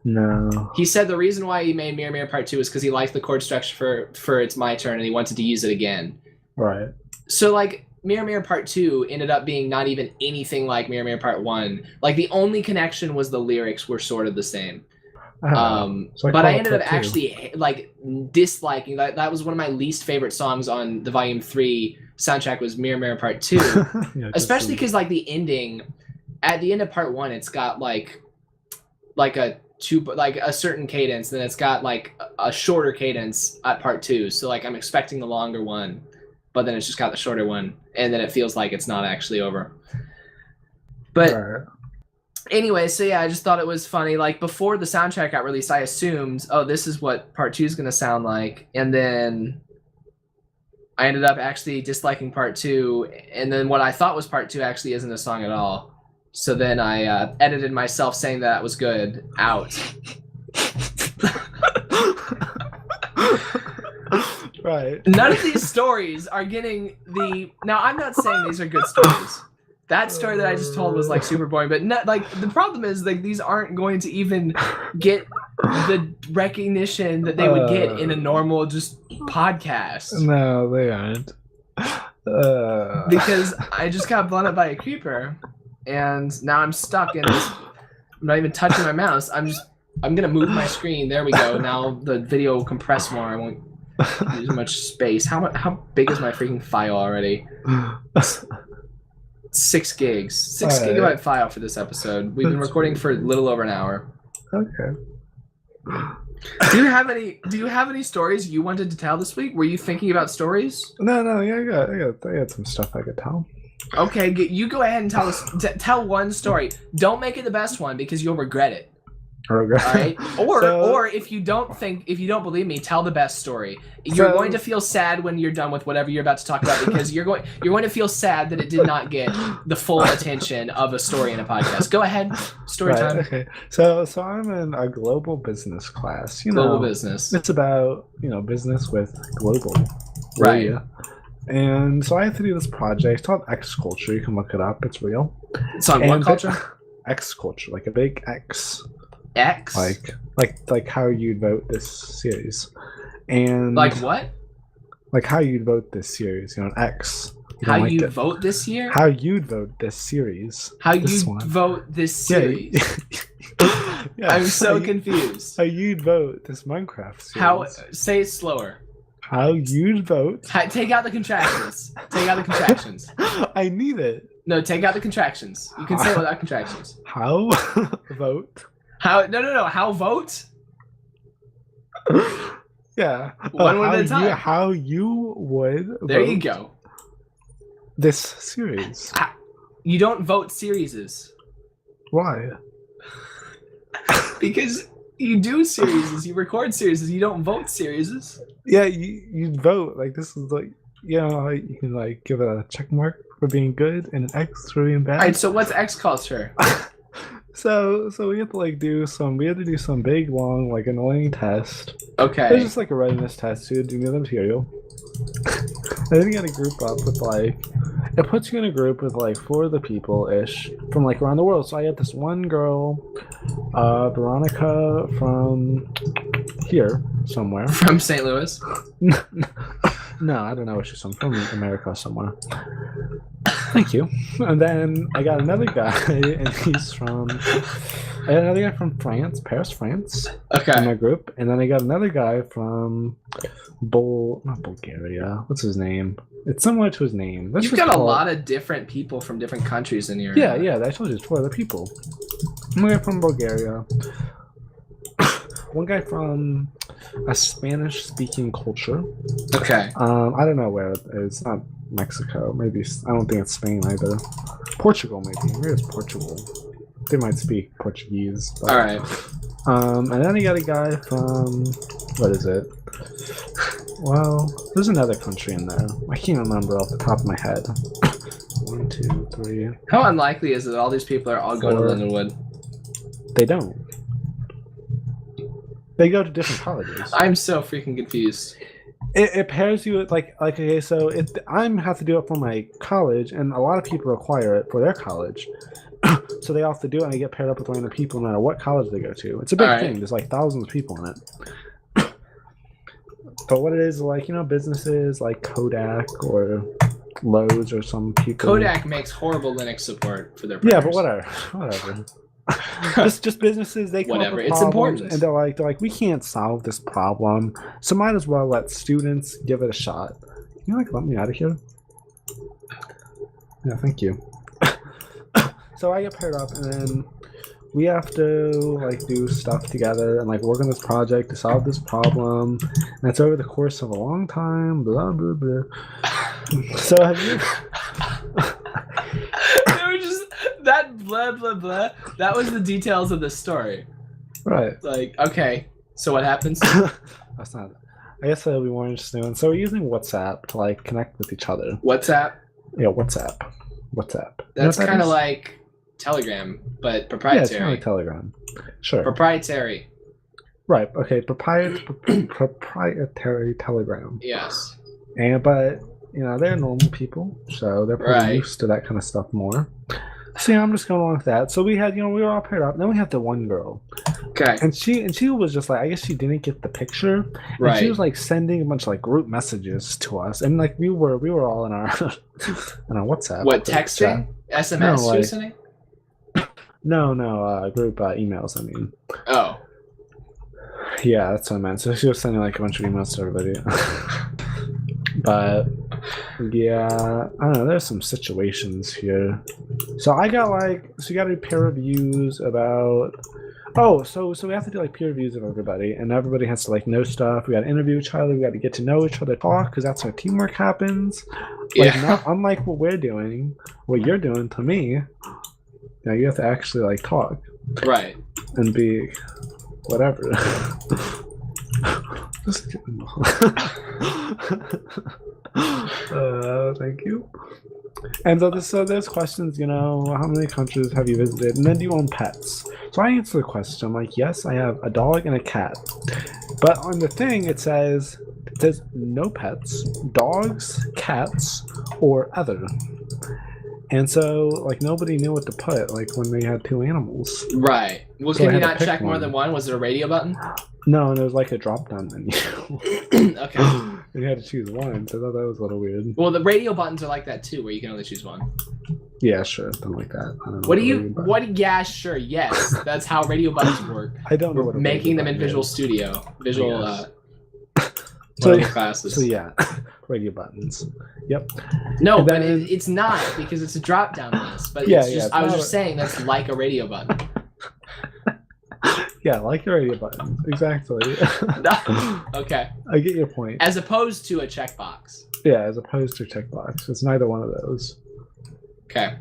Speaker 2: No.
Speaker 1: He said the reason why he made Mirror Mirror Part 2 is because he liked the chord structure for It's My Turn and he wanted to use it again.
Speaker 2: Right.
Speaker 1: So like Mirror Mirror Part 2 ended up being not even anything like Mirror Mirror Part 1. Like the only connection was the lyrics were sort of the same.
Speaker 2: So
Speaker 1: but I ended up actually like disliking that. That was one of my least favorite songs on the Volume 3 soundtrack was Mirror Mirror Part 2.
Speaker 2: Yeah,
Speaker 1: especially because like the ending at the end of Part 1 it's got like a certain cadence, then it's got like a shorter cadence at Part 2. So like I'm expecting the longer one, but then it's just got the shorter one, and then it feels like it's not actually over. But anyway, so yeah, I just thought it was funny. Like before the soundtrack got released, I assumed, oh, this is what Part 2 is going to sound like. And then I ended up actually disliking Part 2. And then what I thought was Part 2 actually isn't a song at all. So then I edited myself saying that was good out.
Speaker 2: Right.
Speaker 1: None of these stories are getting the... Now, I'm not saying these are good stories. That story that I just told was like super boring, but not, like the problem is like these aren't going to even get the recognition that they would get in a normal just podcast.
Speaker 2: No, they aren't.
Speaker 1: Because I just got blown up by a creeper, and now I'm stuck in this. I'm not even touching my mouse. I'm gonna move my screen. There we go. Now the video will compress more. I won't use much space. How big is my freaking file already? 6 gigs. 6 gigabyte file for this episode. We've been recording for a little over an hour.
Speaker 2: Okay.
Speaker 1: Do you have any stories you wanted to tell this week? Were you thinking about stories?
Speaker 2: No, yeah, I got some stuff I could tell.
Speaker 1: Okay, you go ahead and tell one story. Don't make it the best one because you'll regret it.
Speaker 2: Okay.
Speaker 1: All right. Or
Speaker 2: So-
Speaker 1: or if you don't believe me, tell the best story. You're going to feel sad when you're done with whatever you're about to talk about because you're going to feel sad that it did not get the full attention of a story in a podcast. Go ahead. Story
Speaker 2: Right,
Speaker 1: time.
Speaker 2: okay. So I'm in a global business class.
Speaker 1: Global business.
Speaker 2: It's about, business with global.
Speaker 1: Right.
Speaker 2: Yeah. And so I have to do this project. It's called X Culture. You can look it up. It's real.
Speaker 1: It's on what culture?
Speaker 2: X Culture, like a big X.
Speaker 1: X?
Speaker 2: Like how you'd vote this series. And
Speaker 1: Like what?
Speaker 2: Like how you'd vote this series, an X.
Speaker 1: How you vote this year?
Speaker 2: How you'd vote this series.
Speaker 1: How you vote this series?
Speaker 2: Yeah,
Speaker 1: I'm so confused.
Speaker 2: How you'd vote this Minecraft series.
Speaker 1: How? Say it slower.
Speaker 2: How you'd vote.
Speaker 1: Take out the contractions. Take out the contractions.
Speaker 2: I need it.
Speaker 1: No, take out the contractions. You can say it without contractions.
Speaker 2: How vote.
Speaker 1: How? No. How vote?
Speaker 2: Yeah.
Speaker 1: One word at a time.
Speaker 2: How you would
Speaker 1: There
Speaker 2: vote
Speaker 1: you go.
Speaker 2: this series.
Speaker 1: You don't vote series.
Speaker 2: Why?
Speaker 1: Because you do series. You record series. You don't vote series.
Speaker 2: Yeah, you vote. Like, this is like, you can like give it a check mark for being good and an X for being bad.
Speaker 1: All right, so what's X culture?
Speaker 2: So we have to like do some big long like annoying test.
Speaker 1: Okay.
Speaker 2: It's just like a readiness test to do the material. And then you gotta group up with like, it puts you in a group with like 4 of the people ish from like around the world. So I had this one girl, Veronica from here somewhere.
Speaker 1: From St. Louis.
Speaker 2: No, I don't know where she's from America somewhere. Thank you. And then I got another guy, and he's from Paris, France.
Speaker 1: Okay.
Speaker 2: In my group, and then I got another guy from not Bulgaria. What's his name? It's similar to his name.
Speaker 1: You've got a lot of different people from different countries in your.
Speaker 2: Yeah. I told you it's 4 other people. One guy from Bulgaria. One guy from a Spanish-speaking culture.
Speaker 1: Okay.
Speaker 2: I don't know where it is. It's not Mexico. Maybe I don't think it's Spain either. Portugal, maybe. Maybe it's Portugal. They might speak Portuguese. But,
Speaker 1: all right.
Speaker 2: And then you got a guy from what is it? Well, there's another country in there. I can't remember off the top of my head. 1, 2, 3.
Speaker 1: How unlikely is it that all these people are all going to
Speaker 2: 4.
Speaker 1: Lindenwood?
Speaker 2: They don't. They go to different colleges.
Speaker 1: I'm so freaking confused.
Speaker 2: It pairs you with like okay, so I have to do it for my college, and a lot of people require it for their college. So they have to do it, and they get paired up with random people no matter what college they go to. It's a big thing. There's like thousands of people in it. But what it is, like, businesses like Kodak or Lowe's or some people.
Speaker 1: Kodak makes horrible Linux support for their printers.
Speaker 2: Yeah, but whatever. just businesses, they come up with
Speaker 1: it's
Speaker 2: problems,
Speaker 1: important.
Speaker 2: and they're like, we can't solve this problem, so might as well let students give it a shot. Can you let me out of here? Yeah, thank you. So I get paired up, and then we have to do stuff together and work on this project to solve this problem, and it's over the course of a long time. Blah blah blah. So have you?
Speaker 1: They were just that blah blah blah. That was the details of the story.
Speaker 2: Right.
Speaker 1: Okay, so what happens?
Speaker 2: That's not. I guess that'll be more interesting. So we're using WhatsApp to connect with each other.
Speaker 1: WhatsApp.
Speaker 2: Yeah, WhatsApp.
Speaker 1: That's kind of like Telegram, but proprietary.
Speaker 2: Yeah, it's kind of like Telegram. Sure.
Speaker 1: Proprietary.
Speaker 2: Right. Okay. Proprietary Telegram.
Speaker 1: Yes.
Speaker 2: But they're normal people, so they're probably used to that kind of stuff more. So I'm just going along with that. So we had, we were all paired up. And then we had the one girl.
Speaker 1: Okay.
Speaker 2: And she was just I guess she didn't get the picture.
Speaker 1: Right.
Speaker 2: And she was sending a bunch of group messages to us, and we were all in our in our WhatsApp.
Speaker 1: What, texting? SMS?
Speaker 2: No,
Speaker 1: she was sending?
Speaker 2: No, group emails. I mean.
Speaker 1: Oh.
Speaker 2: Yeah, that's what I meant. So she was sending a bunch of emails to everybody. But yeah, I don't know. There's some situations here. So I got so you got to do peer reviews about. Oh, so we have to do peer reviews of everybody, and everybody has to know stuff. We got to interview each other. We got to get to know each other, talk, because that's how teamwork happens. Not unlike what we're doing, what you're doing to me. You have to actually talk.
Speaker 1: Right.
Speaker 2: and be whatever. Just kidding. Thank you. And so there's questions, how many countries have you visited? And then do you own pets? So I answer the question. I'm like, yes, I have a dog and a cat. But on the thing, it says no pets, dogs, cats, or other. And so, nobody knew what to put, when they had two animals.
Speaker 1: Right. Well,
Speaker 2: So I
Speaker 1: can you
Speaker 2: had to
Speaker 1: not
Speaker 2: pick
Speaker 1: check more
Speaker 2: one.
Speaker 1: than one? Was it a radio button?
Speaker 2: No, and it was a drop-down menu.
Speaker 1: Okay.
Speaker 2: You had to choose one, so I thought that was a little weird.
Speaker 1: Well, the radio buttons are like that too, where you can only choose one.
Speaker 2: Yeah, sure, something like that. I don't know
Speaker 1: What do you? What? Yeah, sure. Yes, that's how radio buttons work.
Speaker 2: I don't know
Speaker 1: We're
Speaker 2: what a
Speaker 1: making
Speaker 2: radio
Speaker 1: them in
Speaker 2: button
Speaker 1: Visual
Speaker 2: is.
Speaker 1: Studio, visual.
Speaker 2: So,
Speaker 1: classes.
Speaker 2: so yeah, radio buttons. Yep.
Speaker 1: No,
Speaker 2: And
Speaker 1: but
Speaker 2: then-
Speaker 1: it's not because it's a drop-down list. But
Speaker 2: Yeah,
Speaker 1: it's
Speaker 2: yeah,
Speaker 1: just,
Speaker 2: it's
Speaker 1: I was
Speaker 2: not
Speaker 1: just saying that's like a radio button.
Speaker 2: Yeah, like your radio buttons. Exactly.
Speaker 1: Okay.
Speaker 2: I get your point.
Speaker 1: As opposed to a checkbox.
Speaker 2: Yeah, as opposed to checkbox. It's neither one of those.
Speaker 1: Okay.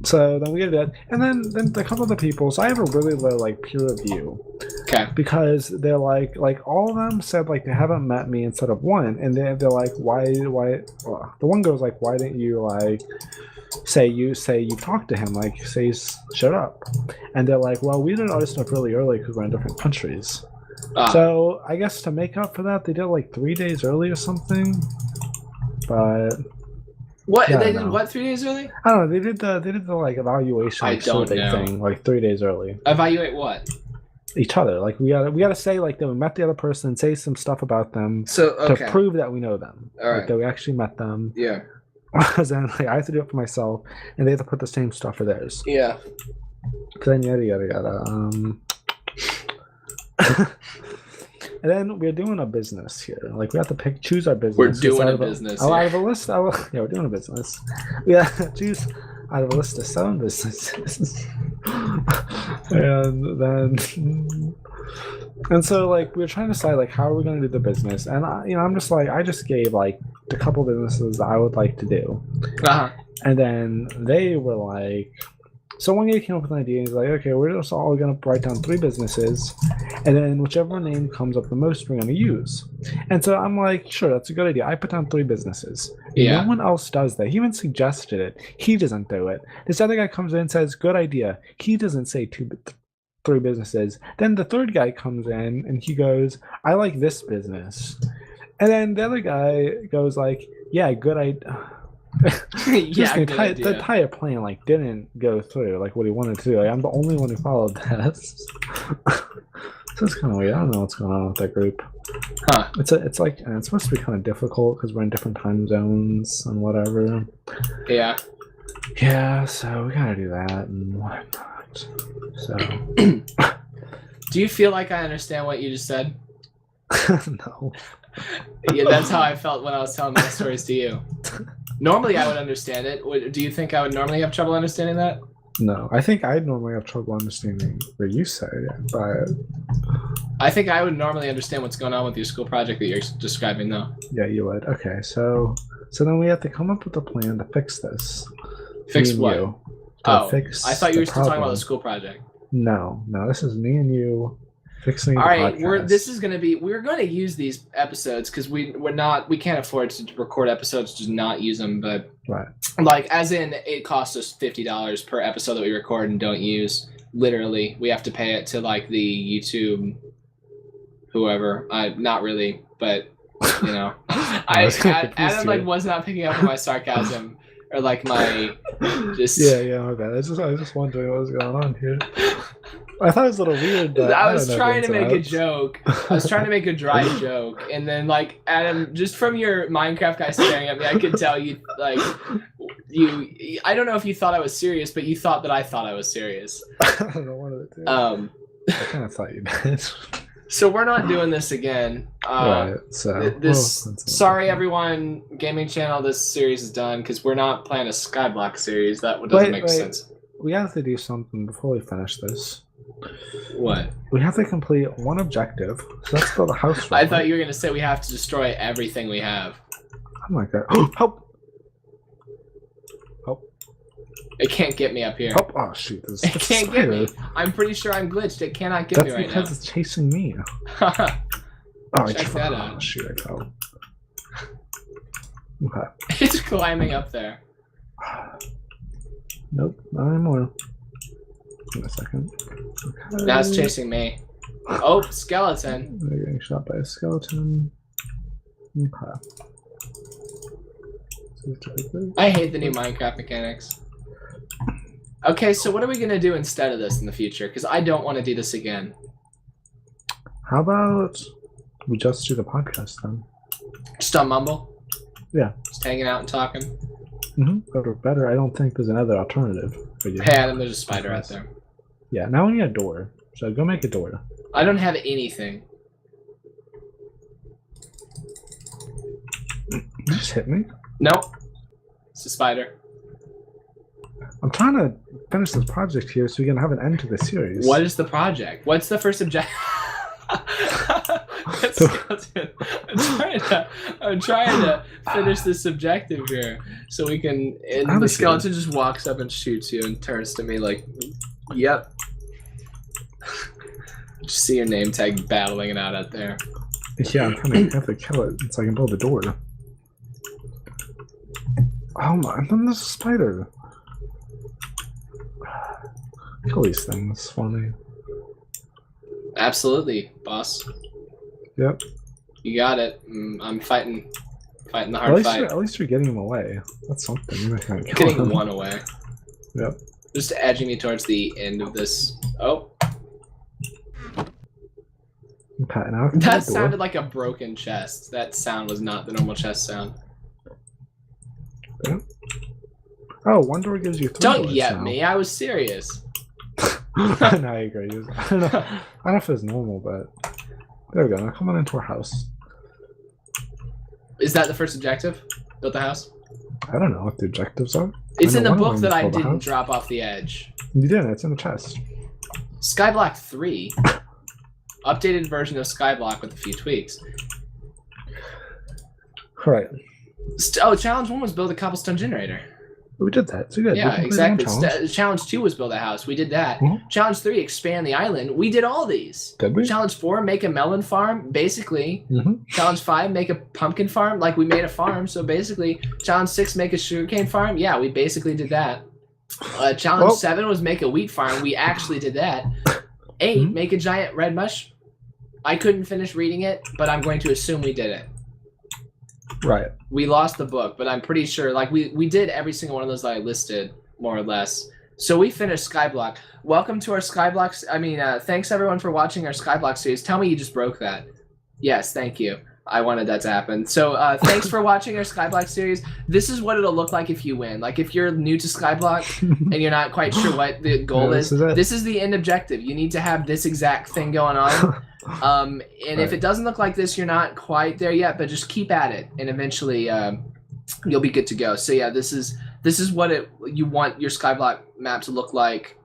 Speaker 2: So then we get that. And then a couple of the people, so I have a really low peer review.
Speaker 1: Okay.
Speaker 2: Because they're like all of them said they haven't met me instead of one, and they're like, why well, the one goes why didn't you say you talked to him, say shut up, and they're like, well, we did our stuff really early because we're in different countries. So I guess to make up for that, they did 3 days early or something. But
Speaker 1: what
Speaker 2: yeah,
Speaker 1: they
Speaker 2: I
Speaker 1: did?
Speaker 2: know.
Speaker 1: What 3 days early?
Speaker 2: I don't know. They did the evaluation
Speaker 1: I don't
Speaker 2: survey
Speaker 1: know.
Speaker 2: thing 3 days early.
Speaker 1: Evaluate what?
Speaker 2: Each other. We gotta say that we met the other person, say some stuff about them
Speaker 1: So okay.
Speaker 2: to prove that we know them.
Speaker 1: All right.
Speaker 2: That we actually met them.
Speaker 1: Yeah.
Speaker 2: Then I have to do it for myself, and they have to put the same stuff for theirs.
Speaker 1: Yeah.
Speaker 2: Then yada yada yada. And then we're doing a business here. We have to choose our business.
Speaker 1: We're doing
Speaker 2: Out
Speaker 1: a
Speaker 2: of
Speaker 1: business.
Speaker 2: Out of a list. Yeah, we're doing a business. We have to choose out of a list of 7 businesses. And so we're trying to decide how are we going to do the business. And I'm just I just gave a couple businesses that I would like to do.
Speaker 1: Uh-huh.
Speaker 2: And then they were so one guy came up with an idea. He's like, okay, we're just all going to write down 3 businesses, and then whichever name comes up the most, we're going to use. And so I'm like, sure, that's a good idea. I put down 3 businesses.
Speaker 1: Yeah.
Speaker 2: No one else does that. He even suggested it. He doesn't do it. This other guy comes in and says, good idea. He doesn't say 3 businesses. Then the third guy comes in and he goes, I like this business. And then the other guy goes yeah, good idea.
Speaker 1: Yeah,
Speaker 2: The entire plan didn't go through what he wanted to do. I'm the only one who followed this. So it's kind of weird. I don't know what's going on with that group.
Speaker 1: Huh.
Speaker 2: It's supposed to be kind of difficult because we're in different time zones and whatever.
Speaker 1: Yeah.
Speaker 2: Yeah, so we gotta do that and whatnot. So
Speaker 1: Do you feel like I understand what you just said?
Speaker 2: no.
Speaker 1: Yeah, that's how I felt when I was telling my stories to you. Normally, I would understand it. Do you think I would normally have trouble understanding that?
Speaker 2: No, I think I'd normally have trouble understanding what you say, but
Speaker 1: I think I would normally understand what's going on with your school project that you're describing, though.
Speaker 2: yeah, you would. Okay, so then we have to come up with a plan to fix this.
Speaker 1: Fix
Speaker 2: Me and
Speaker 1: what?
Speaker 2: you,
Speaker 1: Fix. I thought you
Speaker 2: the
Speaker 1: were still talking about
Speaker 2: problem.
Speaker 1: the school project.
Speaker 2: No, this is me and you fixing
Speaker 1: All
Speaker 2: the
Speaker 1: right,
Speaker 2: podcast.
Speaker 1: we're going to use these episodes because we can't afford to record episodes to not use them, but
Speaker 2: right.
Speaker 1: as in it costs us $50 per episode that we record and don't use. Literally, we have to pay it to the YouTube whoever. Not really, but Adam was not picking up on my sarcasm or my just
Speaker 2: Yeah, my bad. I was just wondering what was going on here. I thought it was a little weird. But
Speaker 1: I was
Speaker 2: don't know
Speaker 1: trying
Speaker 2: the
Speaker 1: to make a
Speaker 2: ins and
Speaker 1: joke. I was trying to make a dry joke, and then Adam, just from your Minecraft guy staring at me, I could tell you you. I don't know if you thought I was serious, but you thought that I thought I was serious.
Speaker 2: outs. I don't know one of the two. I kind of thought you did.
Speaker 1: So we're not doing this again.
Speaker 2: Right. So
Speaker 1: sorry everyone, gaming channel. This series is done because we're not playing a Skyblock series. That doesn't make sense.
Speaker 2: We have to do something before we finish this.
Speaker 1: What?
Speaker 2: We have to complete one objective. So let's build a house.
Speaker 1: I thought you were gonna say we have to destroy everything we have.
Speaker 2: Oh my god! Help! Help!
Speaker 1: It can't get me up here.
Speaker 2: Oh shoot!
Speaker 1: It can't get me. I'm pretty sure I'm glitched. It cannot get me right now.
Speaker 2: That's because it's chasing me.
Speaker 1: Check that out.
Speaker 2: Oh shoot! I fell. Okay.
Speaker 1: It's climbing up there.
Speaker 2: Nope, not anymore. In a second. Okay.
Speaker 1: Now it's chasing me. Oh, skeleton.
Speaker 2: They're getting shot by a skeleton. Okay.
Speaker 1: I hate the new Minecraft mechanics. Okay, so what are we gonna do instead of this in the future? Because I don't want to do this again.
Speaker 2: How about we just do the podcast then?
Speaker 1: Just on Mumble?
Speaker 2: Yeah.
Speaker 1: Just hanging out and talking?
Speaker 2: Better. I don't think there's another alternative for you.
Speaker 1: Hey Adam, there's a spider out there.
Speaker 2: Yeah, now we need a door. So go make a door.
Speaker 1: I don't have anything.
Speaker 2: You just hit me?
Speaker 1: Nope. It's a spider.
Speaker 2: I'm trying to finish this project here so we can have an end to the series.
Speaker 1: What is the project? What's the first objective? I'm trying to finish this objective here so we can. And the skeleton just walks up and shoots you and turns to me like, "Yep." Just see your name tag battling it out there.
Speaker 2: Yeah, I'm trying to have to kill it so I can build a door. Oh my! And then there's a spider. Kill these things for me.
Speaker 1: Absolutely, boss.
Speaker 2: Yep.
Speaker 1: You got it. I'm fighting the hard fight.
Speaker 2: At least you're getting them away. That's something. You're not gonna kill
Speaker 1: Getting
Speaker 2: them.
Speaker 1: one away.
Speaker 2: Yep.
Speaker 1: Just edging me towards the end of this. Oh.
Speaker 2: Okay, now
Speaker 1: that sounded like a broken chest. That sound was not the normal chest sound.
Speaker 2: Yep. Oh, one door gives you 3
Speaker 1: Don't
Speaker 2: doors
Speaker 1: yet
Speaker 2: now.
Speaker 1: me. I was serious.
Speaker 2: No, I agree. I don't know if it's normal, but there we go. Now come on into our house.
Speaker 1: Is that the first objective? Build the house?
Speaker 2: I don't know what the objectives are.
Speaker 1: It's in the book that I didn't drop off the edge.
Speaker 2: You didn't. It's in the chest.
Speaker 1: Skyblock 3. Updated version of Skyblock with a few tweaks.
Speaker 2: All right.
Speaker 1: Oh, challenge 1 was build a cobblestone generator.
Speaker 2: We did that. So good.
Speaker 1: Yeah, exactly. Challenge 2 was build a house. We did that. Challenge 3, expand the island. We did all these.
Speaker 2: Did we?
Speaker 1: Challenge 4, make a melon farm. Basically. Challenge 5, make a pumpkin farm. Like we made a farm. So basically, challenge 6, make a sugarcane farm. Yeah, we basically did that. Challenge 7 was make a wheat farm. We actually did that. 8, make a giant red mush. I couldn't finish reading it, but I'm going to assume we did it.
Speaker 2: Right.
Speaker 1: We lost the book, but I'm pretty sure like we did every single one of those that I listed, more or less. So we finished Skyblock. Welcome to our Skyblock. I mean, thanks everyone for watching our Skyblock series. Tell me you just broke that. Yes, thank you. I wanted that to happen. So thanks for watching our Skyblock series. This is what it'll look like if you win. Like if you're new to Skyblock and you're not quite sure what the goal is, this is the end objective. You need to have this exact thing going on. And if it doesn't look like this, you're not quite there yet, but just keep at it and eventually you'll be good to go. So yeah, this is what you want your Skyblock map to look like.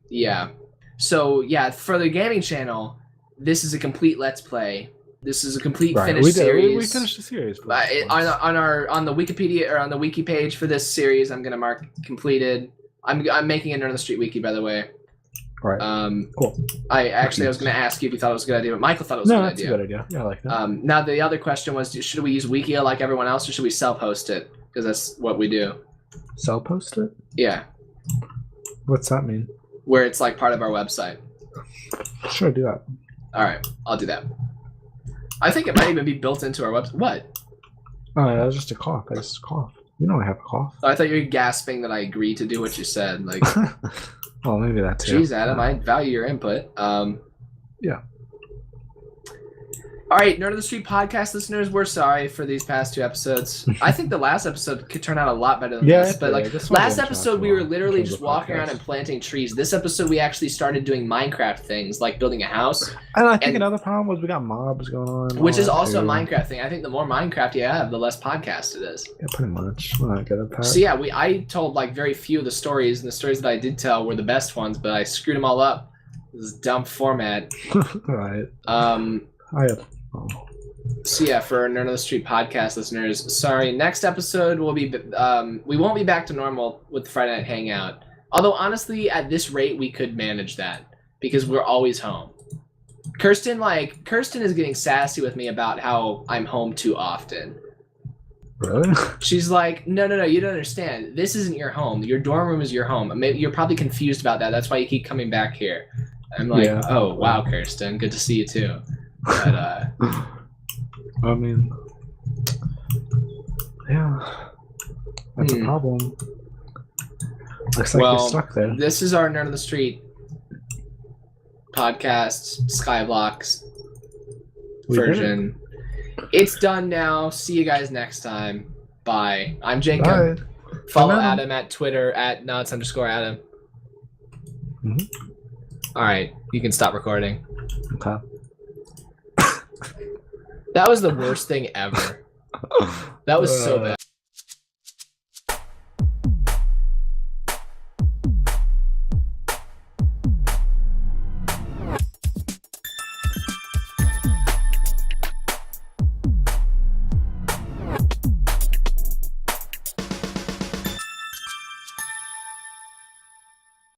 Speaker 1: Yeah. So yeah, for the gaming channel, this is a complete Let's Play. This is a complete finished series.
Speaker 2: We finished the series.
Speaker 1: On the Wikipedia or on the wiki page for this series, I'm gonna mark completed. I'm making a Nerd on the Street wiki, by the way.
Speaker 2: All right. Cool.
Speaker 1: I was gonna ask you if you thought it was a good idea, but Michael thought it was a good idea.
Speaker 2: No, that's a good idea. Yeah, I like that.
Speaker 1: Now the other question was, should we use Wikia like everyone else, or should we self-host it? Because that's what we do.
Speaker 2: Self-host it?
Speaker 1: Yeah.
Speaker 2: What's that mean?
Speaker 1: Where it's like part of our website.
Speaker 2: Sure, do that.
Speaker 1: All right, I'll do that. I think it might even be built into our website. What?
Speaker 2: Oh, that was just a cough. I just coughed. You know I have a cough.
Speaker 1: Oh, I thought you were gasping that I agreed to do what you said. Like,
Speaker 2: well, maybe that too.
Speaker 1: Jeez, Adam, I value your input.
Speaker 2: Yeah.
Speaker 1: All right, Nerd of the Street podcast listeners, we're sorry for these past 2 episodes. I think the last episode could turn out a lot better than this. But like last episode, we were literally just walking around and planting trees. This episode, we actually started doing Minecraft things, like building a house.
Speaker 2: And I think another problem was we got mobs going on.
Speaker 1: Which is also a Minecraft thing. I think the more Minecraft you have, the less podcast it is.
Speaker 2: Yeah, pretty much. We're not good at that.
Speaker 1: So yeah, I told like very few of the stories, and the stories that I did tell were the best ones, but I screwed them all up. This dumb format.
Speaker 2: Right.
Speaker 1: So yeah, for Nerd on the Street podcast listeners, sorry. Next episode will be we won't be back to normal with the Friday Night Hangout. Although honestly, at this rate, we could manage that because we're always home. Kirsten is getting sassy with me about how I'm home too often.
Speaker 2: Really?
Speaker 1: She's like, no, you don't understand. This isn't your home. Your dorm room is your home. Maybe you're probably confused about that. That's why you keep coming back here. I'm like,
Speaker 2: Yeah.
Speaker 1: Oh, wow, Kirsten. Good to see you too. But,
Speaker 2: I mean, yeah, that's a problem. Looks like you're stuck there.
Speaker 1: This is our Nerd on the Street podcast, Skyblock's version. It's done now. See you guys next time. Bye. I'm Jacob.
Speaker 2: Bye.
Speaker 1: Follow Adam at Twitter at NOTS_Adam. All right, you can stop recording.
Speaker 2: Okay.
Speaker 1: That was the worst thing ever. That was so bad.